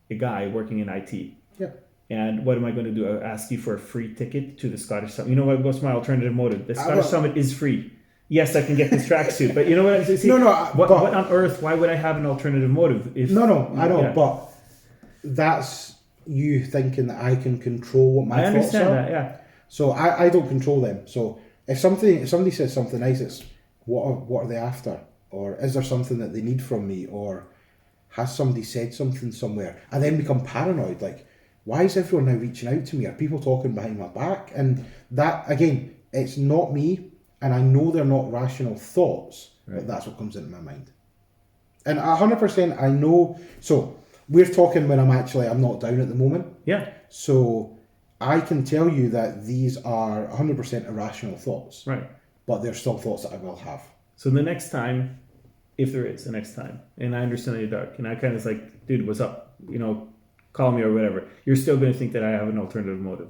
a guy working in IT. Yeah. And what am I going to do? Ask you for a free ticket to the Scottish Summit? You know what? What's my alternative motive? The Scottish Summit is free. Yes, I can get this tracksuit, but you know what I'm saying? What on earth? Why would I have an alternative motive? I know, but that's you thinking that I can control what my thoughts are. I understand that, yeah. So I don't control them. So if somebody says something nice, it's what are they after? Or is there something that they need from me? Or has somebody said something somewhere? And then become paranoid, like, why is everyone now reaching out to me? Are people talking behind my back? And that, again, it's not me. And I know they're not rational thoughts, but that's what comes into my mind. And 100% I know, so we're talking when I'm not down at the moment. Yeah. So I can tell you that these are 100% irrational thoughts. Right. But they're still thoughts that I will have. So the next time, if there is a next time, and I understand that you're dark, and I kind of like, dude, what's up? Call me or whatever. You're still going to think that I have an alternative motive.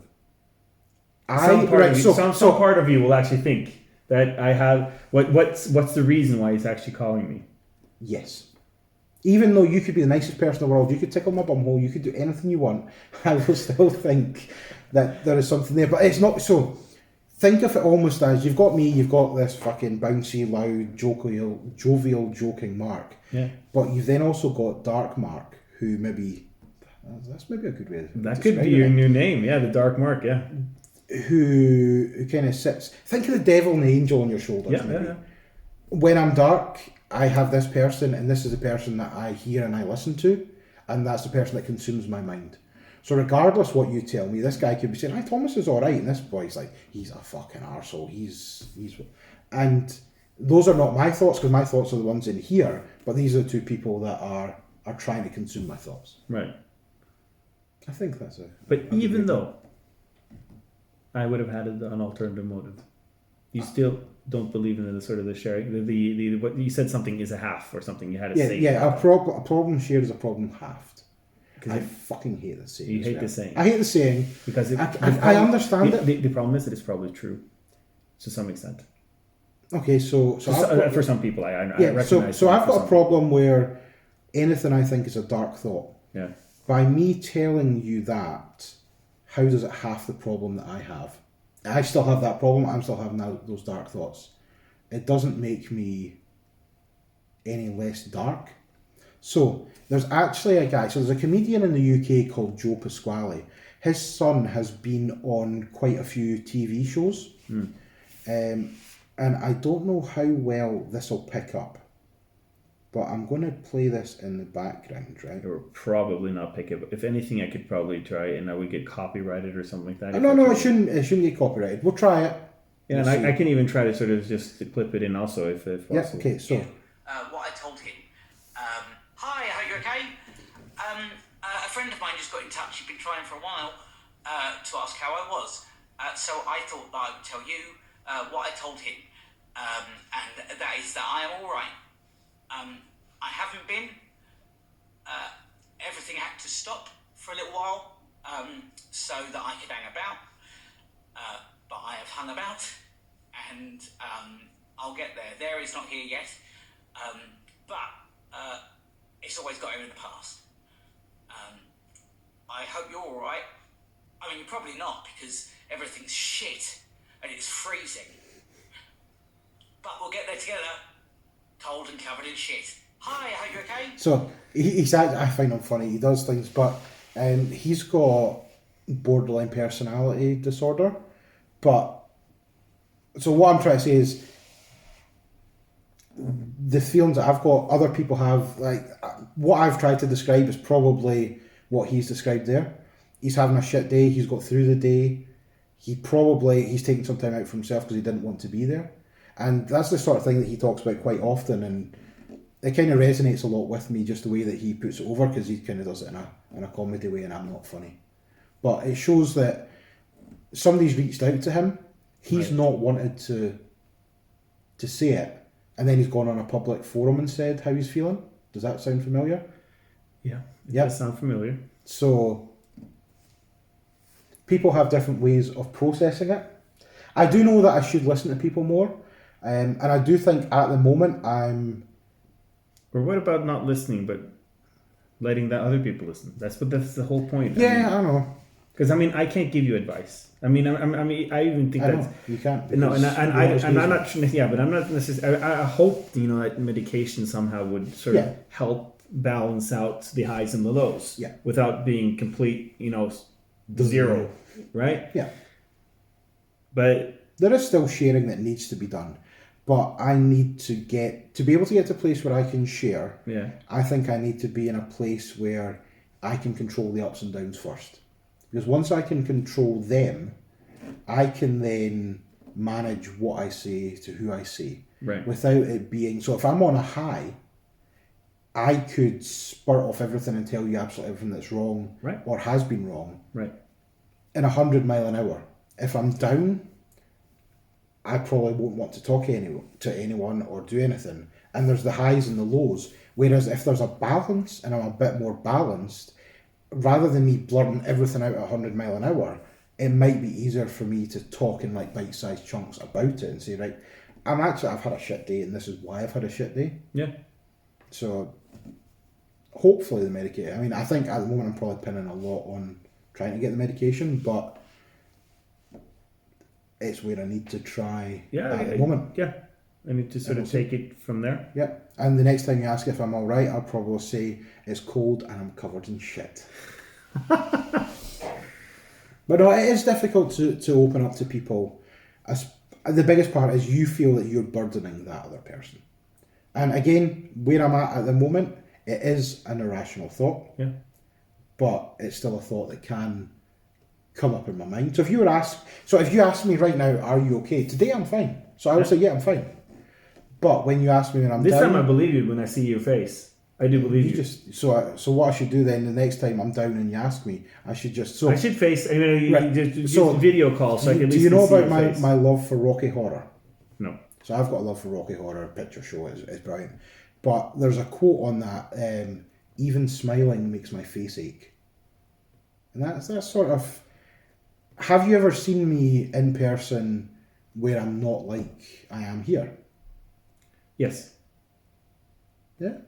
Some part of you will actually think that I have what's the reason why he's actually calling me? Yes. Even though you could be the nicest person in the world, you could tickle my bumhole, you could do anything you want, I will still think that there is something there, but it's not so. Think of it almost as you've got me, you've got this fucking bouncy, loud, jovial, joking Mark. Yeah. But you've then also got Dark Mark, who maybe that's maybe a good way. That could be your new name, yeah, the Dark Mark, yeah. Who kind of sits. Think of the devil and the angel on your shoulders. Yeah, maybe. yeah. When I'm dark, I have this person, and this is the person that I hear and I listen to, and that's the person that consumes my mind. So regardless what you tell me, this guy could be saying, "Hi, Thomas is all right," and this boy's like, "He's a fucking arsehole. He's," and those are not my thoughts, because my thoughts are the ones in here. But these are the two people that are trying to consume my thoughts. Right. I think that's it. But even though I would have had an alternative motive, you still don't believe in the sort of the sharing. The what you said, something is a half or something. You had to say. Yeah. A problem shared is a problem halved. I fucking hate the saying. You hate the saying. I hate the saying because I understand it. The problem is that it's probably true, to some extent. Okay, so for some people, I recognize. So I've got a problem where anything I think is a dark thought. Yeah. By me telling you that, how does it half the problem that I have? I still have that problem. I'm still having those dark thoughts. It doesn't make me any less dark. So there's actually a guy. So there's a comedian in the UK called Joe Pasquale. His son has been on quite a few TV shows. And I don't know how well this will pick up, but I'm going to play this in the background, right? It will probably not pick it. If anything, I could probably try it and I would get copyrighted or something like that. No, it shouldn't get copyrighted. We'll try it. Yeah, and I can even try to sort of just clip it in also if possible. Yeah, okay, so. What I told him. Hi, I hope you're okay. A friend of mine just got in touch. He'd been trying for a while to ask how I was. So I thought that I would tell you what I told him. And that is that I am all right. I haven't been. Everything had to stop for a little while so that I could hang about. But I have hung about, and I'll get there. There is not here yet, but it's always got here in the past. I hope you're all right. I mean, you're probably not, because everything's shit and it's freezing. But we'll get there together, cold and covered in shit. Hi, I hope you're okay. So he's I find him funny. He does things, but he's got borderline personality disorder. But so what I'm trying to say is, the feelings that I've got, other people have. Like what I've tried to describe is probably what he's described there. He's having a shit day. He's got through the day. He's taking some time out for himself because he didn't want to be there. And that's the sort of thing that he talks about quite often, and it kind of resonates a lot with me, just the way that he puts it over, because he kind of does it in a comedy way, and I'm not funny. But it shows that somebody's reached out to him. He's not wanted to say it, and then he's gone on a public forum and said how he's feeling. Does that sound familiar? Yeah, it does sound familiar. So people have different ways of processing it. I do know that I should listen to people more. And I do think at the moment I'm... Or what about not listening, but letting the other people listen? That's the whole point. Yeah, I know. Because I can't give you advice. I even think that you can't. No, and I'm not. Yeah, but I'm not necessarily. I hope that medication somehow would sort of help balance out the highs and the lows. Yeah. Without being complete, zero, right? Yeah. But there is still sharing that needs to be done. But I need to be able to get to a place where I can share. Yeah. I think I need to be in a place where I can control the ups and downs first. Because once I can control them, I can then manage what I say to who I say. Right. Without it being... So if I'm on a high, I could spurt off everything and tell you absolutely everything that's wrong, right, or has been wrong, right, in 100 mile an hour. If I'm down, I probably won't want to talk to anyone or do anything. And there's the highs and the lows. Whereas if there's a balance and I'm a bit more balanced, rather than me blurting everything out at 100 mile an hour, it might be easier for me to talk in like bite-sized chunks about it and say, right, I've had a shit day and this is why I've had a shit day. Yeah. So hopefully the medication, I think at the moment I'm probably pinning a lot on trying to get the medication, but it's where I need to try Yeah, at the moment. Yeah, I need to sort of take it from there. Yeah, and the next time you ask if I'm all right, I'll probably say it's cold and I'm covered in shit. But no, it is difficult to open up to people. The biggest part is you feel that you're burdening that other person. And again, where I'm at the moment, it is an irrational thought. Yeah. But it's still a thought that can come up in my mind. So if you ask me right now, are you okay? Today I'm fine. So I will say, yeah, I'm fine. But when you ask me when I'm this down... time I believe you when I see your face. I do believe you. So what I should do then, the next time I'm down and you ask me, I should just... I should face... just video call so I can at least do you know see about my love for Rocky Horror? No. So I've got a love for Rocky Horror. Picture show is brilliant. But there's a quote on that, even smiling makes my face ache. And that's sort of... Have you ever seen me in person where I'm not like I am here? Yes. Yeah.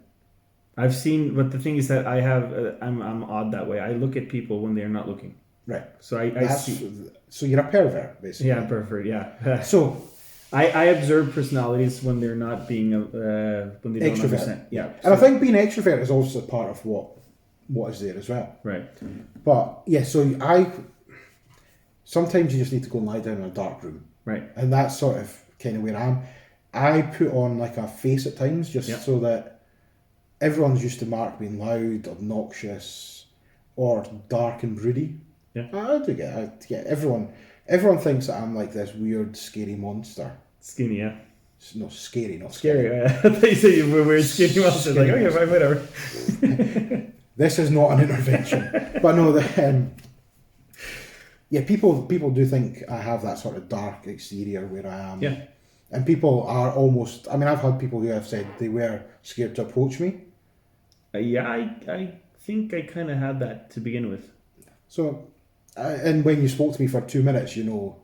I've seen, but the thing is that I have, I'm odd that way. I look at people when they're not looking. Right. So I see. So you're a pervert, basically. Yeah, pervert. Yeah. So I observe personalities when they're not being when they don't extrovert. understand. Yeah. And I think being extrovert is also part of what is there as well. Right. But yeah, sometimes you just need to go and lie down in a dark room. Right. And that's sort of kind of where I am. I put on like a face at times just so that everyone's used to Mark being loud, obnoxious, or dark and broody. Yeah. I do get everyone thinks that I'm like this weird, scary monster. Skinny, yeah. No, scary, not scary. I thought you said you were weird, skinny monster. Like, okay, fine, whatever. This is not an intervention. But no, people do think I have that sort of dark exterior where I am. Yeah. And people are almost... I mean, I've had people who have said they were scared to approach me. Yeah, I think I kind of had that to begin with. So, and when you spoke to me for 2 minutes, you know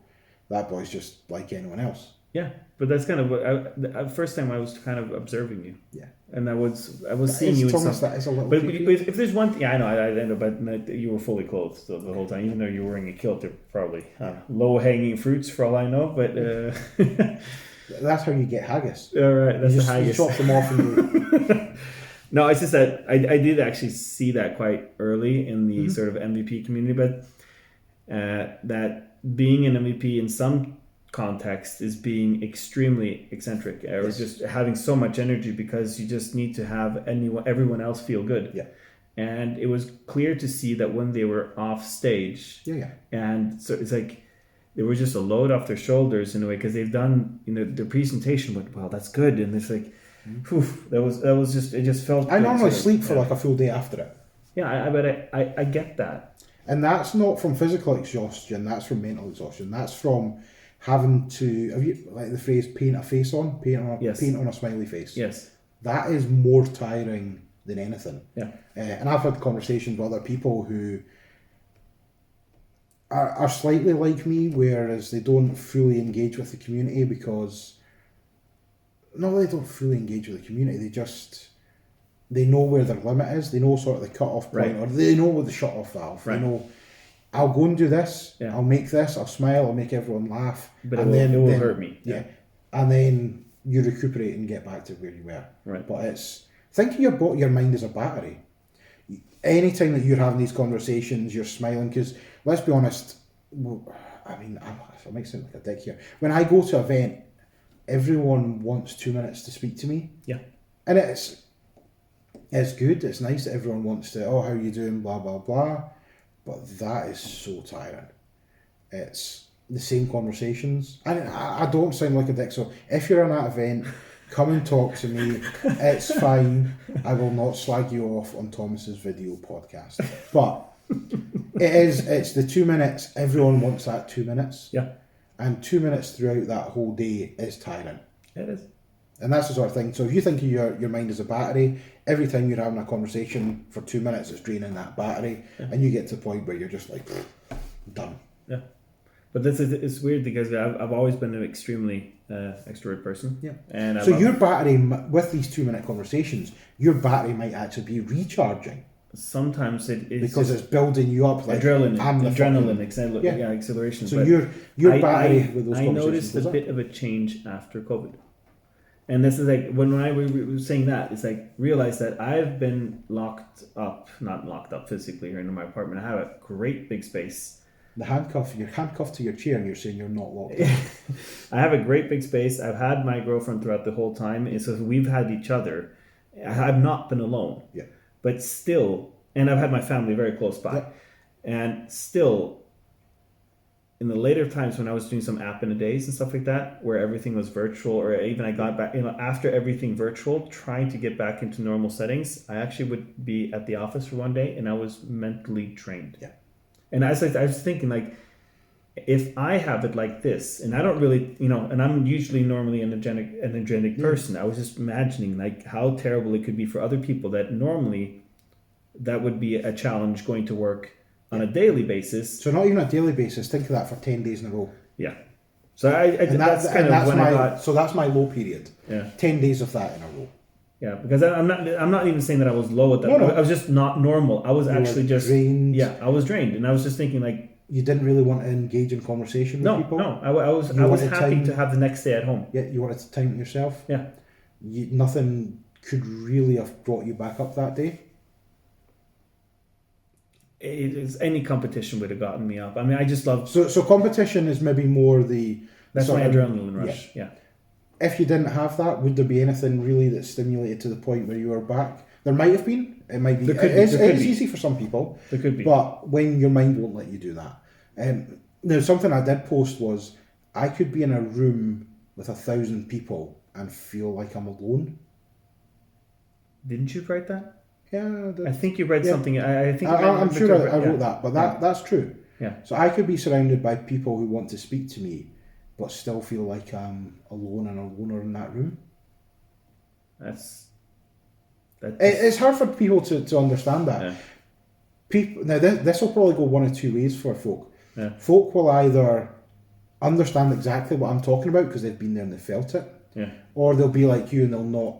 that boy's just like anyone else. Yeah, but that's kind of what... the first time I was kind of observing you. Yeah. And I was seeing you in some... That is a little but creepy. if there's one thing... Yeah, I know, but you were fully clothed still the whole time, even though you were wearing a kilt. They're probably low-hanging fruits for all I know, but... That's how you get haggis. All right, that's the haggis. You chop them off and No, it's just that I did actually see that quite early in the sort of MVP community, but that being an MVP in some context is being extremely eccentric or just having so much energy because you just need to have everyone else feel good. Yeah. And it was clear to see that when they were off stage, and so it's like they were just a load off their shoulders in a way because they've done their presentation went well. That's good, and it's like, that was just it just felt. I normally sleep for like a full day after it. Yeah, I get that, and that's not from physical exhaustion. That's from mental exhaustion. That's from having to. Have you like the phrase paint a face on? Paint on a smiley face. Yes, that is more tiring than anything. Yeah, and I've had conversations with other people who are slightly like me, whereas they don't fully engage with the community because... No, they don't fully engage with the community. They know where their limit is. They know sort of the cut-off point, or they know where the shut-off valve. Right. They know, I'll go and do this, I'll make this, I'll smile, I'll make everyone laugh. But it will hurt me. Yeah. And then you recuperate and get back to where you were. Right. But it's... Think of your mind as a battery. Anytime that you're having these conversations, you're smiling, because let's be honest, I mean, I might sound like a dick here. When I go to an event, everyone wants 2 minutes to speak to me. Yeah. And it's good, it's nice that everyone wants to, how are you doing, blah, blah, blah. But that is so tiring. It's the same conversations. And I don't sound like a dick, so if you're in that event, come and talk to me. It's fine. I will not slag you off on Thomas's video podcast. But it's the 2 minutes. Everyone wants that 2 minutes. Yeah. And 2 minutes throughout that whole day is tiring. It is. And that's the sort of thing. So if you think of your mind as a battery, every time you're having a conversation for 2 minutes, it's draining that battery. Yeah. And you get to a point where you're just like, done. Yeah. But it's weird because I've always been an extremely extrovert person. Yeah. And so your battery, with these 2 minute conversations, your battery might actually be recharging. sometimes it's because it's building you up like acceleration. So but your battery with those I conversations noticed a goes up. bit of a change after COVID. And this is like when I was saying that, it's like realize that I've been not locked up physically here in my apartment. I have a great big space. You're handcuffed to your chair and you're saying you're not locked up. I have a great big space. I've had my girlfriend throughout the whole time. And so we've had each other. I've not been alone. Yeah. But still, and I've had my family very close by. Yeah. And still, in the later times when I was doing some app in a days and stuff like that, where everything was virtual, or even I got back, after everything virtual, trying to get back into normal settings, I actually would be at the office for one day and I was mentally drained. Yeah. And I was thinking, like, if I have it like this, and I don't really, and I'm usually normally an energetic person, I was just imagining like how terrible it could be for other people that normally that would be a challenge going to work on a daily basis. So not even a daily basis. Think of that for 10 days in a row. Yeah. So that's my low period. Yeah. 10 days of that in a row. Yeah, because I'm not even saying that I was low at that. No. I was just not normal. I was actually just drained. Yeah, I was drained, and I was just thinking like. You didn't really want to engage in conversation with people? No, I was happy to have the next day at home. Yeah, you wanted time to yourself? Yeah. Nothing could really have brought you back up that day? Any competition would have gotten me up. I mean, I just love... So competition is maybe more the... That's my adrenaline rush, yeah. If you didn't have that, would there be anything really that stimulated to the point where you were back? There might have been. It might be. It's easy for some people. There could be. But when your mind won't let you do that. Now, something I did post was I could be in a room with 1,000 people and feel like I'm alone. Didn't you write that? Yeah, I think you read something. I'm sure I wrote that, but that's true. Yeah. So I could be surrounded by people who want to speak to me, but still feel like I'm alone and a loner in that room. It's hard for people to understand that. Yeah. People now this will probably go one of two ways for folk. Yeah. Folk will either understand exactly what I'm talking about because they've been there and they felt it, or they'll be like you and they'll not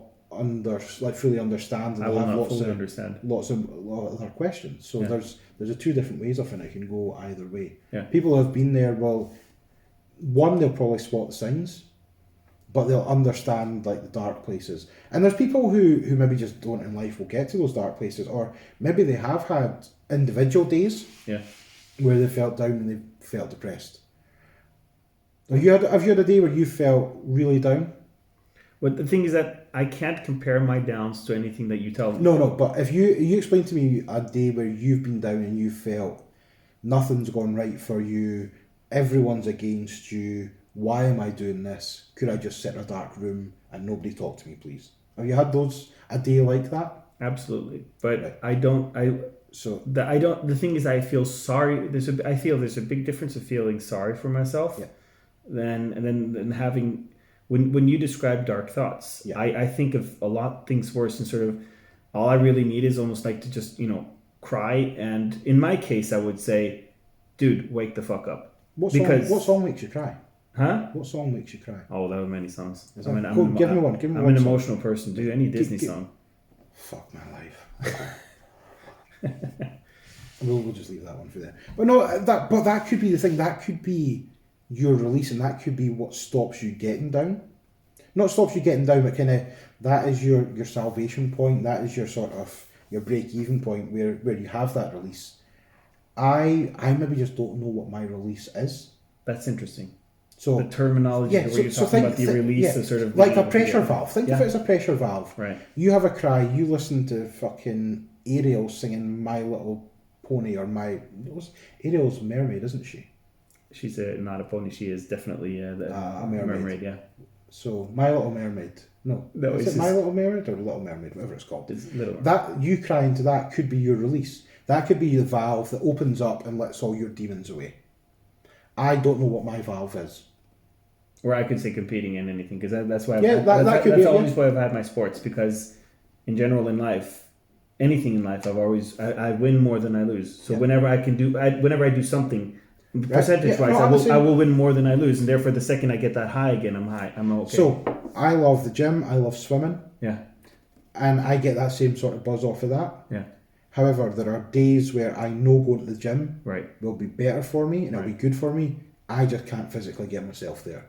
fully understand. And I will have not fully understand. Lots of other questions. So there's a two different ways of it. It can go either way. Yeah. People who have been there will. One, they'll probably spot the signs, but they'll understand like the dark places. And there's people who maybe just don't in life will get to those dark places, or maybe they have had individual days where they felt down and they felt depressed. Have you had a day where you felt really down? Well, the thing is that I can't compare my downs to anything that you tell me. No, but if you explain to me a day where you've been down and you felt nothing's gone right for you, everyone's against you, why am I doing this? Could I just sit in a dark room and nobody talk to me, please? Have you had a day like that? Absolutely, but right. The thing is, I feel sorry. I feel there's a big difference of feeling sorry for myself, than having when you describe dark thoughts. Yeah. I think of a lot things worse, and sort of all I really need is almost like to just cry. And in my case, I would say, dude, wake the fuck up. What song makes you cry? Huh? What song makes you cry? Oh, there are many songs. Give me one. I'm an emotional person. Do any Disney song. Fuck my life. We'll just leave that one for there. But no, that could be the thing. That could be your release, and that could be what stops you getting down. Not stops you getting down, but that is your salvation point. That is your sort of your break-even point where you have that release. I maybe just don't know what my release is. That's interesting. So the terminology where you're talking about the release of sort of like a pressure valve. Think of it as a pressure valve. Right. You have a cry. You listen to fucking Ariel singing My Little Pony or Ariel's mermaid, isn't she? She's not a pony. She is definitely a mermaid. Yeah. So My Little Mermaid. No, is it My Little Mermaid or Little Mermaid, whatever it's called? It's Little. That you crying to that could be your release. That could be the valve that opens up and lets all your demons away. I don't know what my valve is. Or I could say competing in anything, because that's why. That's always why I've had my sports, because in general in life, anything in life, I win more than I lose. So whenever I do something, percentage wise, I will win more than I lose, and therefore the second I get that high again, I'm okay. So I love the gym. I love swimming. Yeah. And I get that same sort of buzz off of that. Yeah. However, there are days where I know going to the gym Right. will be better for me and it'll be good for me. I just can't physically get myself there.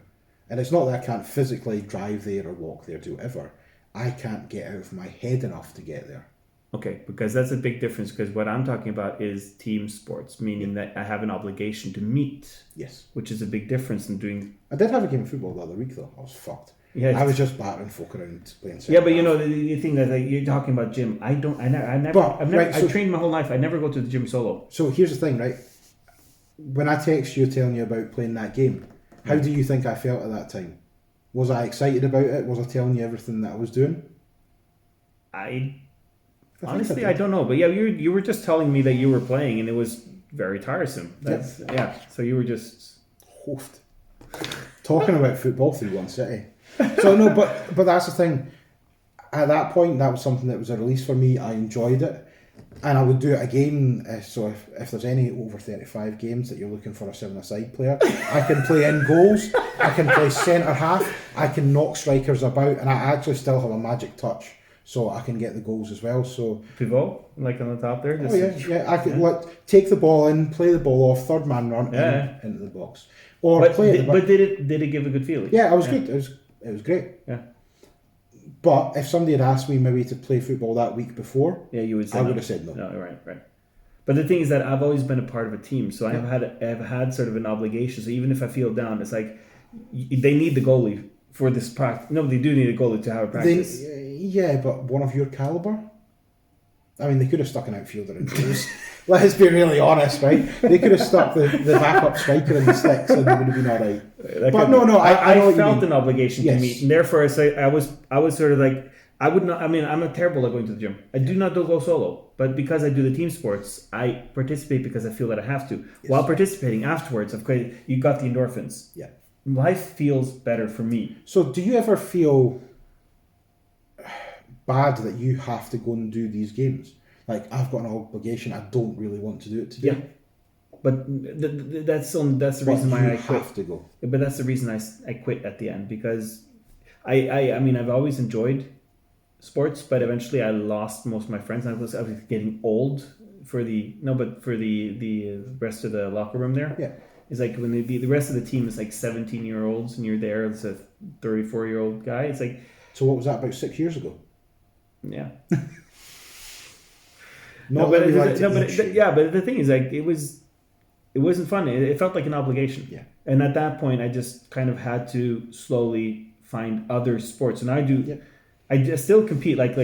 And it's not that I can't physically drive there or walk there, do whatever. I can't get out of my head enough to get there. Okay, because that's a big difference. Because what I'm talking about is team sports, meaning that I have an obligation to meet. Yes. Which is a big difference in doing. I did have a game of football the other week though. I was fucked. Yeah, I was just battering folk around playing. Yeah, but you know the thing that you're talking about gym. I trained my whole life. I never go to the gym solo. So here's the thing, right? When I text you telling you about playing that game, how do you think I felt at that time? Was I excited about it? Was I telling you everything that I was doing? Honestly, I don't know. But yeah, you were just telling me that you were playing, and it was very tiresome. So you were just hoofed. Talking about football 3-1 City. So no, but that's the thing. At that point, that was something that was a release for me. I enjoyed it, and I would do it again. So if there's any over 35 games that you're looking for a 7-a-side player, I can play in goals. I can play centre half. I can knock strikers about, and I actually still have a magic touch, so I can get the goals as well. So pivot, like on the top there. I could take the ball in, play the ball off, third man run into the box, or but play it. But did it give a good feeling? Yeah, it was good. It was great. Yeah. But if somebody had asked me maybe to play football that week before, you would say I would have said no. No, right. But the thing is that I've always been a part of a team, so I've had sort of an obligation. So even if I feel down, it's like they need the goalie for this practice. No, they do need a goalie to have a practice. Yeah, but one of your caliber. I mean, they could have stuck an outfielder in goals. Let's be really honest, right? They could have stuck the backup striker in the sticks, and they would have been all right. But no, I felt an obligation to meet, and therefore I was sort of like I would not. I mean, I'm terrible at going to the gym. I do not go solo, but because I do the team sports, I participate because I feel that I have to. Yes. While participating afterwards, of course, you got the endorphins. Yeah, life feels better for me. So, do you ever feel bad that you have to go and do these games? Like, I've got an obligation. I don't really want to do it today. Yeah. But that's the reason why I quit. Have to go. But that's the reason I quit at the end, because I mean I've always enjoyed sports, but eventually I lost most of my friends. I was getting old for the rest of the locker room there. Yeah. It's like when the rest of the team is like 17-year-olds and you're there as a 34-year-old guy. It's like. So what was that, about 6 years ago? Yeah. But the thing is, like, it wasn't fun. It felt like an obligation. Yeah. And at that point, I just kind of had to slowly find other sports, and I do. Yeah. I just still compete like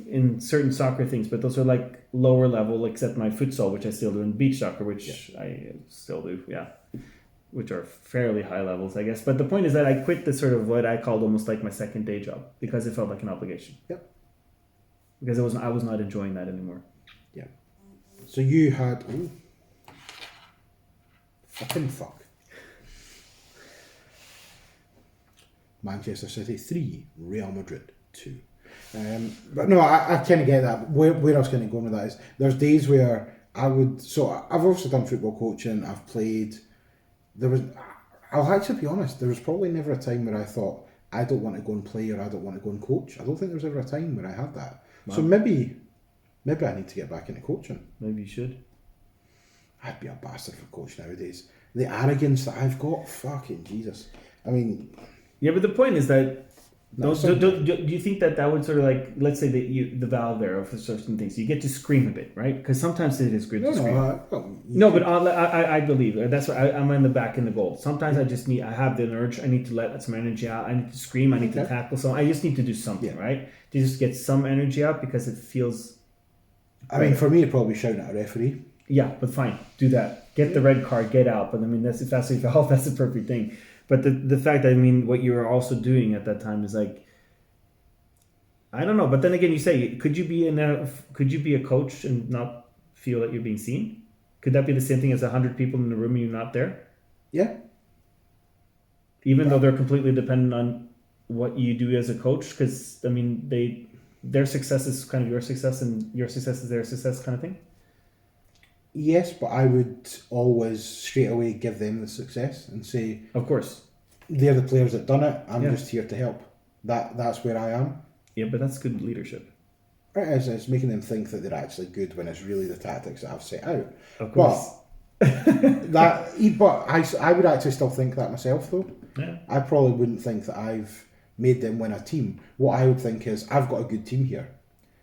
in certain soccer things, but those are like lower level, except my futsal, which I still do, and beach soccer, which I still do. Yeah. Which are fairly high levels, I guess. But the point is that I quit the sort of what I called almost like my second day job, because it felt like an obligation. Yep. Because I was not enjoying that anymore. Yeah. So you had fuck. Manchester City 3, Real Madrid 2. But no, I kind of get that. Where I was kind of going with that is there's days where I've also done football coaching. I've played. I'll actually be honest. There was probably never a time where I thought I don't want to go and play or I don't want to go and coach. I don't think there was ever a time where I had that. Wow. So maybe I need to get back into coaching. Maybe you should. I'd be a bastard for coach nowadays. The arrogance that I've got, fucking Jesus. I mean... Yeah, but the point is that... Do you think that would sort of like... Let's say that the valve there of certain things. You get to scream a bit, right? Because sometimes it is good to scream. But I believe. That's why I'm in the back in the goal. Sometimes I have the urge. I need to let some energy out. I need to scream. I need to tackle something. I just need to do something, right? To just get some energy out because it feels... I mean, for me, it'd probably be shouting at a referee. Yeah, but fine, do that. Get the red card, get out. But I mean, if that's the perfect thing. But the fact that, I mean, what you were also doing at that time is like, I don't know. But then again, you say, could you be a coach and not feel that you're being seen? Could that be the same thing as 100 people in the room and you're not there? Yeah. Even though they're completely dependent on what you do as a coach, because I mean, their success is kind of your success, and your success is their success, kind of thing. Yes, but I would always straight away give them the success and say, of course, they're the players that done it. I'm just here to help. That's where I am. Yeah, but that's good leadership. It's making them think that they're actually good when it's really the tactics that I've set out. Of course. But I would actually still think that myself, though. Yeah. I probably wouldn't think that I've made them win a team. What I would think is, I've got a good team here.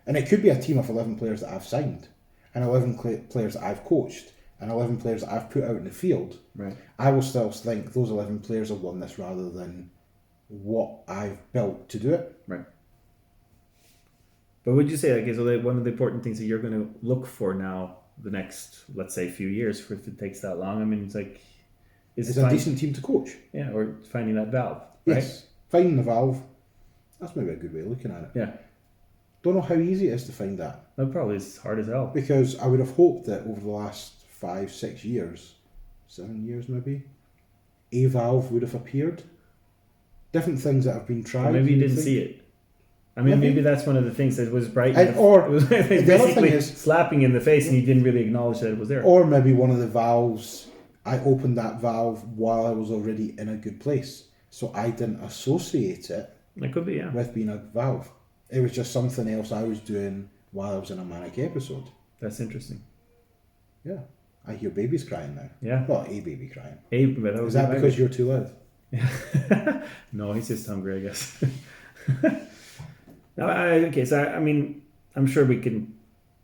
And it could be a team of 11 players that I've signed, and 11 players that I've coached, and 11 players that I've put out in the field. Right. I will still think those 11 players have won this rather than what I've built to do it. Right. But would you say, okay, so one of the important things that you're going to look for now, the next, let's say, few years, if it takes that long, I mean, it's like... It's a decent team to coach. Yeah, or finding that valve, right? Yes. Finding the valve. That's maybe a good way of looking at it. Yeah. Don't know how easy it is to find that. That probably is hard as hell. Because I would have hoped that over the last 5, 6 years, 7 years maybe, a valve would have appeared. Different things that have been tried. Or maybe you didn't see it. I mean, maybe that's one of the things that was bright. Or it was basically slapping in the face, and you didn't really acknowledge that it was there. Or maybe one of the valves, I opened that valve while I was already in a good place, so I didn't associate it. That could be, yeah, with being a valve. It was just something else I was doing while I was in a manic episode. That's interesting. Yeah, I hear babies crying now. Yeah, well, a baby crying. Is that because you're too loud? Yeah. No, he's just hungry, I guess. Okay, so I mean, I'm sure we can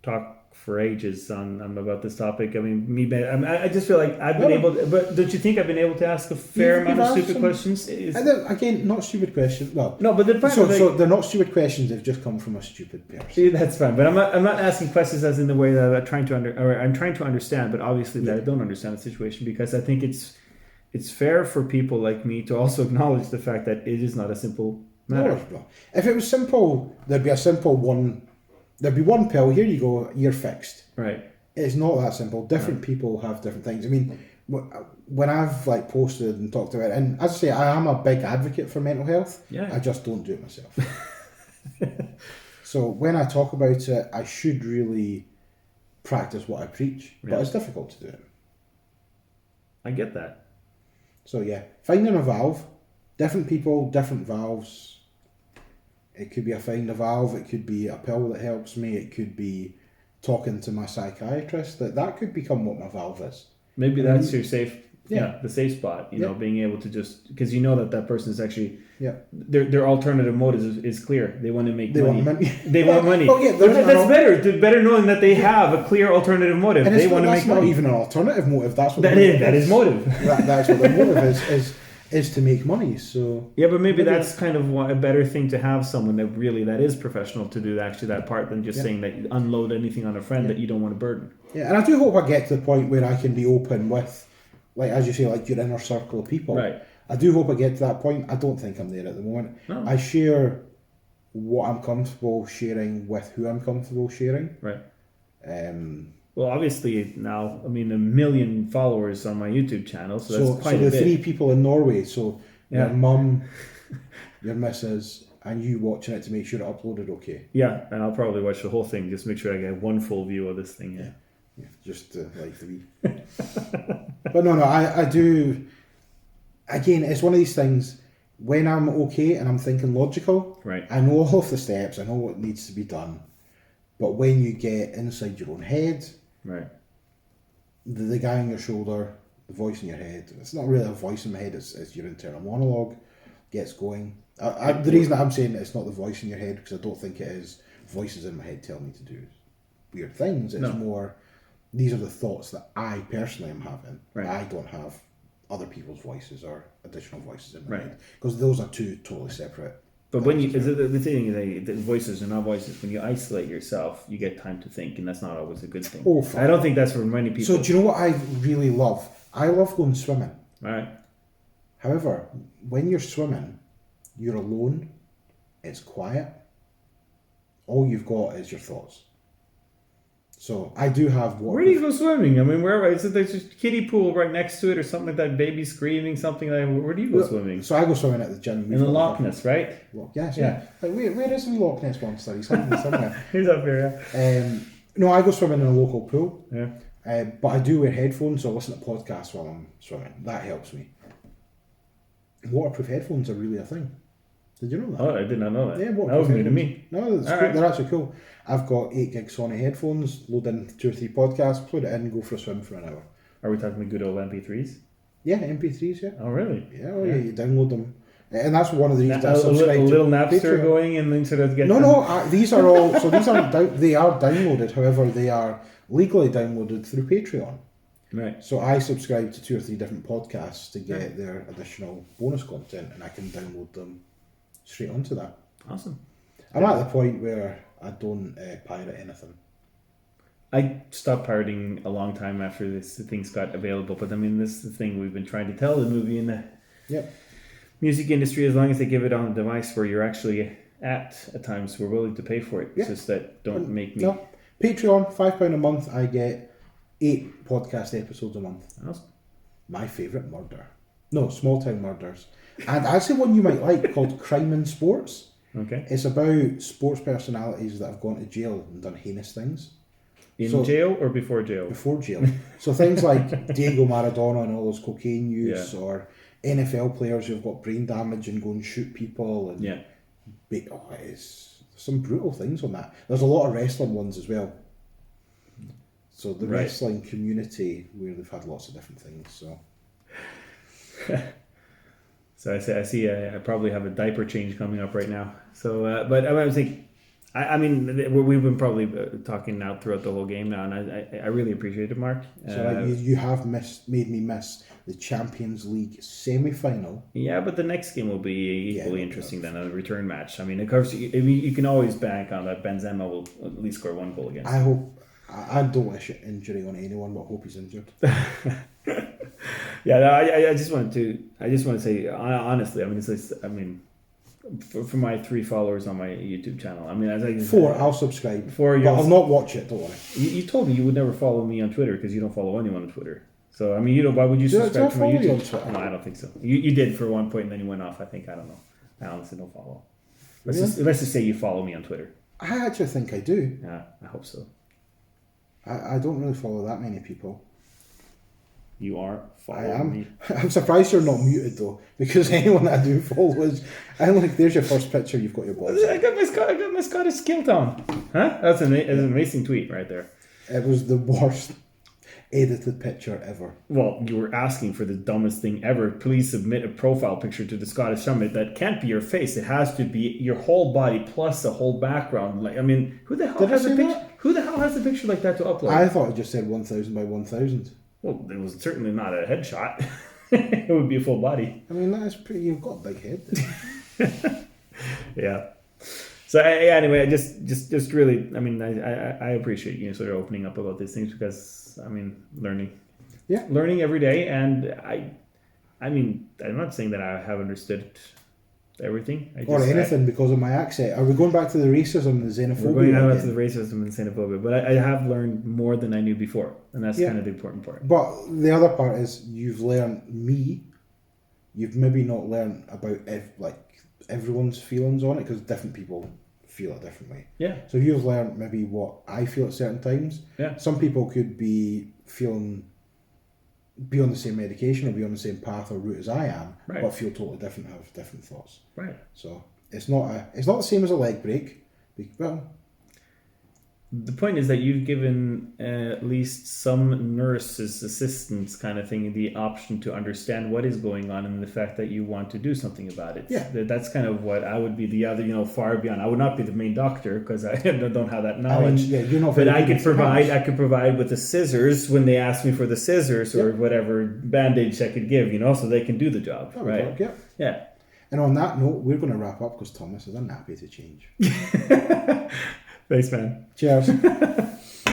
talk for ages on about this topic. I mean, I just feel like I've been able to, but don't you think I've been able to ask a fair amount of stupid questions? Again, not stupid questions. Well, no, but so they're not stupid questions. They've just come from a stupid person. See, that's fine, but I'm not asking questions as in the way that I'm trying to understand, but obviously that I don't understand the situation, because I think it's fair for people like me to also acknowledge the fact that it is not a simple matter. No. If it was simple, there'd be a simple one. There'd be one pill. Here you go. You're fixed. Right. It's not that simple. Different people have different things. I mean, when I've posted and talked about it, and as I say, I am a big advocate for mental health. Yeah. I just don't do it myself. So when I talk about it, I should really practice what I preach, but it's difficult to do it. I get that. So yeah, finding a valve. Different people, different valves. It could be a find a valve, it could be a pill that helps me, it could be talking to my psychiatrist. That could become what my valve is. Maybe that's your safe, the safe spot, you know, being able to just, because you know that person is actually, their alternative motive is clear. They want to make money. They want money. Oh, yeah, that's better. Better knowing that they have a clear alternative motive. And they want to make money. That's not even an alternative motive. That's what that is motive. That's what the motive is to make money. So yeah, but maybe that's kind of a better thing to have someone that is professional to do actually that part than just saying that you unload anything on a friend that you don't want to burden. Yeah, and I do hope I get to the point where I can be open with, like as you say, like your inner circle of people. Right. I do hope I get to that point. I don't think I'm there at the moment. No. I share what I'm comfortable sharing with who I'm comfortable sharing. Right. Well, obviously now, I mean, 1 million followers on my YouTube channel, so that's quite a bit. So the 3 people in Norway, so your mum, your missus, and you watching it to make sure it uploaded okay. Yeah, and I'll probably watch the whole thing, just make sure I get one full view of this thing. Yeah, just like 3. But no, I do. Again, it's one of these things. When I'm okay and I'm thinking logical, right? I know all of the steps. I know what needs to be done. But when you get inside your own head, right, the guy on your shoulder, the voice in your head. It's not really a voice in my head. It's your internal monologue gets going. The reason that I'm saying it's not the voice in your head, because I don't think it is voices in my head telling me to do weird things. It's more, these are the thoughts that I personally am having. Right. I don't have other people's voices or additional voices in my head, because those are 2 totally separate. But when the thing is, the voices are not voices. When you isolate yourself, you get time to think, and that's not always a good thing. Oh, I don't think that's for many people. So do you know what I really love? I love going swimming. Right. However, when you're swimming, you're alone. It's quiet. All you've got is your thoughts. So I do have water. Where do you go swimming? I mean, where is it? There's a kiddie pool right next to it, or something like that. Baby screaming, something like that. Where do you go swimming? So I go swimming at the gym. In the Loch Ness, right? Yes, yeah. Like, where is the Loch Ness monster? He's somewhere. He's up here. Yeah. No, I go swimming in a local pool. Yeah. But I do wear headphones, so I listen to podcasts while I'm swimming. That helps me. Waterproof headphones are really a thing. Did you know that? Oh, I did not know that. Yeah, what that was new to headphones? me. No, it's All cool. right. They're actually cool. I've got 8 gig Sony headphones, load in 2 or 3 podcasts, plug it in, go for a swim for an hour. Are we talking the good old MP3s? Yeah, MP3s, yeah. Oh, really? Yeah, you download them. And that's one of the reasons I A subscribe little to Napster Patreon. going and then sort of get These are all, so these aren't, they are downloaded, however, they are legally downloaded through Patreon. Right. So I subscribe to 2 or 3 different podcasts to get their additional bonus content, and I can download them straight onto that. Awesome. I'm at the point where I don't pirate anything. I stopped pirating a long time after this things got available, but I mean, this is the thing we've been trying to tell the movie in the music industry. As long as they give it on a device where you're actually at times, we're willing to pay for it. It's just that don't make me. No, Patreon, £5 a month. I get 8 podcast episodes a month. Awesome. My favourite murder. No, Small Town Murders. And actually one you might like called Crime in Sports. Okay. It's about sports personalities that have gone to jail and done heinous things. In jail or before jail? Before jail. So things like Diego Maradona and all those cocaine use, or NFL players who've got brain damage and go and shoot people. And it's some brutal things on that. There's a lot of wrestling ones as well. So the wrestling community where they've had lots of different things. So So I see. I probably have a diaper change coming up right now. So, but I was thinking, I mean, we've been probably talking now throughout the whole game now, and I really appreciate it, Mark. So you have made me miss the Champions League semi-final. Yeah, but the next game will be equally interesting than a return match. I mean, of course, you can always bank on that Benzema will at least score 1 goal against. I hope. I don't wish injury on anyone, but I hope he's injured. I just wanted to say honestly. I mean, for my 3 followers on my YouTube channel. I mean, as I 4, I'll subscribe. 4, but I'll not watch it. Don't worry. You told me you would never follow me on Twitter because you don't follow anyone on Twitter. So I mean, why would you subscribe to my YouTube? On Twitter? No, I don't think so. You did for one point, and then you went off. I think I don't know. I honestly don't follow. Let's just say you follow me on Twitter. I actually think I do. Yeah, I hope so. I don't really follow that many people. You are following I am. me. I'm surprised you're not muted though, because anyone that I do follow is. I'm like, there's your first picture. You've got your balls. I got my Scottish kilt on. Huh? That's an amazing tweet right there. It was the worst edited picture ever. Well, you were asking for the dumbest thing ever. Please submit a profile picture to the Scottish Summit. That can't be your face. It has to be your whole body plus a whole background. Like, I mean, who the hell has a picture? That? Who the hell has a picture like that to upload? I thought it just said 1,000 by 1,000. Well, it was certainly not a headshot. It would be a full body. I mean, that's pretty. You've got a big head. Yeah. So anyway, just really, I mean, I appreciate you sort of opening up about these things because I mean, learning every day, and I mean, I'm not saying that I have understood everything. Or anything because of my accent. Are we going back to the racism and the xenophobia? We're going back to the racism and xenophobia, but I have learned more than I knew before, and that's kind of the important part. But the other part is you've learned me. You've maybe not learned about everyone's feelings on it because different people feel it differently. Yeah. So you've learned maybe what I feel at certain times. Yeah. Some people could be on the same medication or be on the same path or route as I am, but feel totally different, have different thoughts. Right. So it's not the same as a leg break. Well, the point is that you've given at least some nurses, assistants kind of thing, the option to understand what is going on and the fact that you want to do something about it. Yeah. That's kind of what I would be the other, far beyond. I would not be the main doctor because I don't have that knowledge. I mean, you're not. But I could provide with the scissors when they ask me for the scissors or whatever bandage I could give, so they can do the job. That right. Work, yeah. Yeah. And on that note, we're going to wrap up because Thomas is unhappy to change. Thanks, man. Cheers.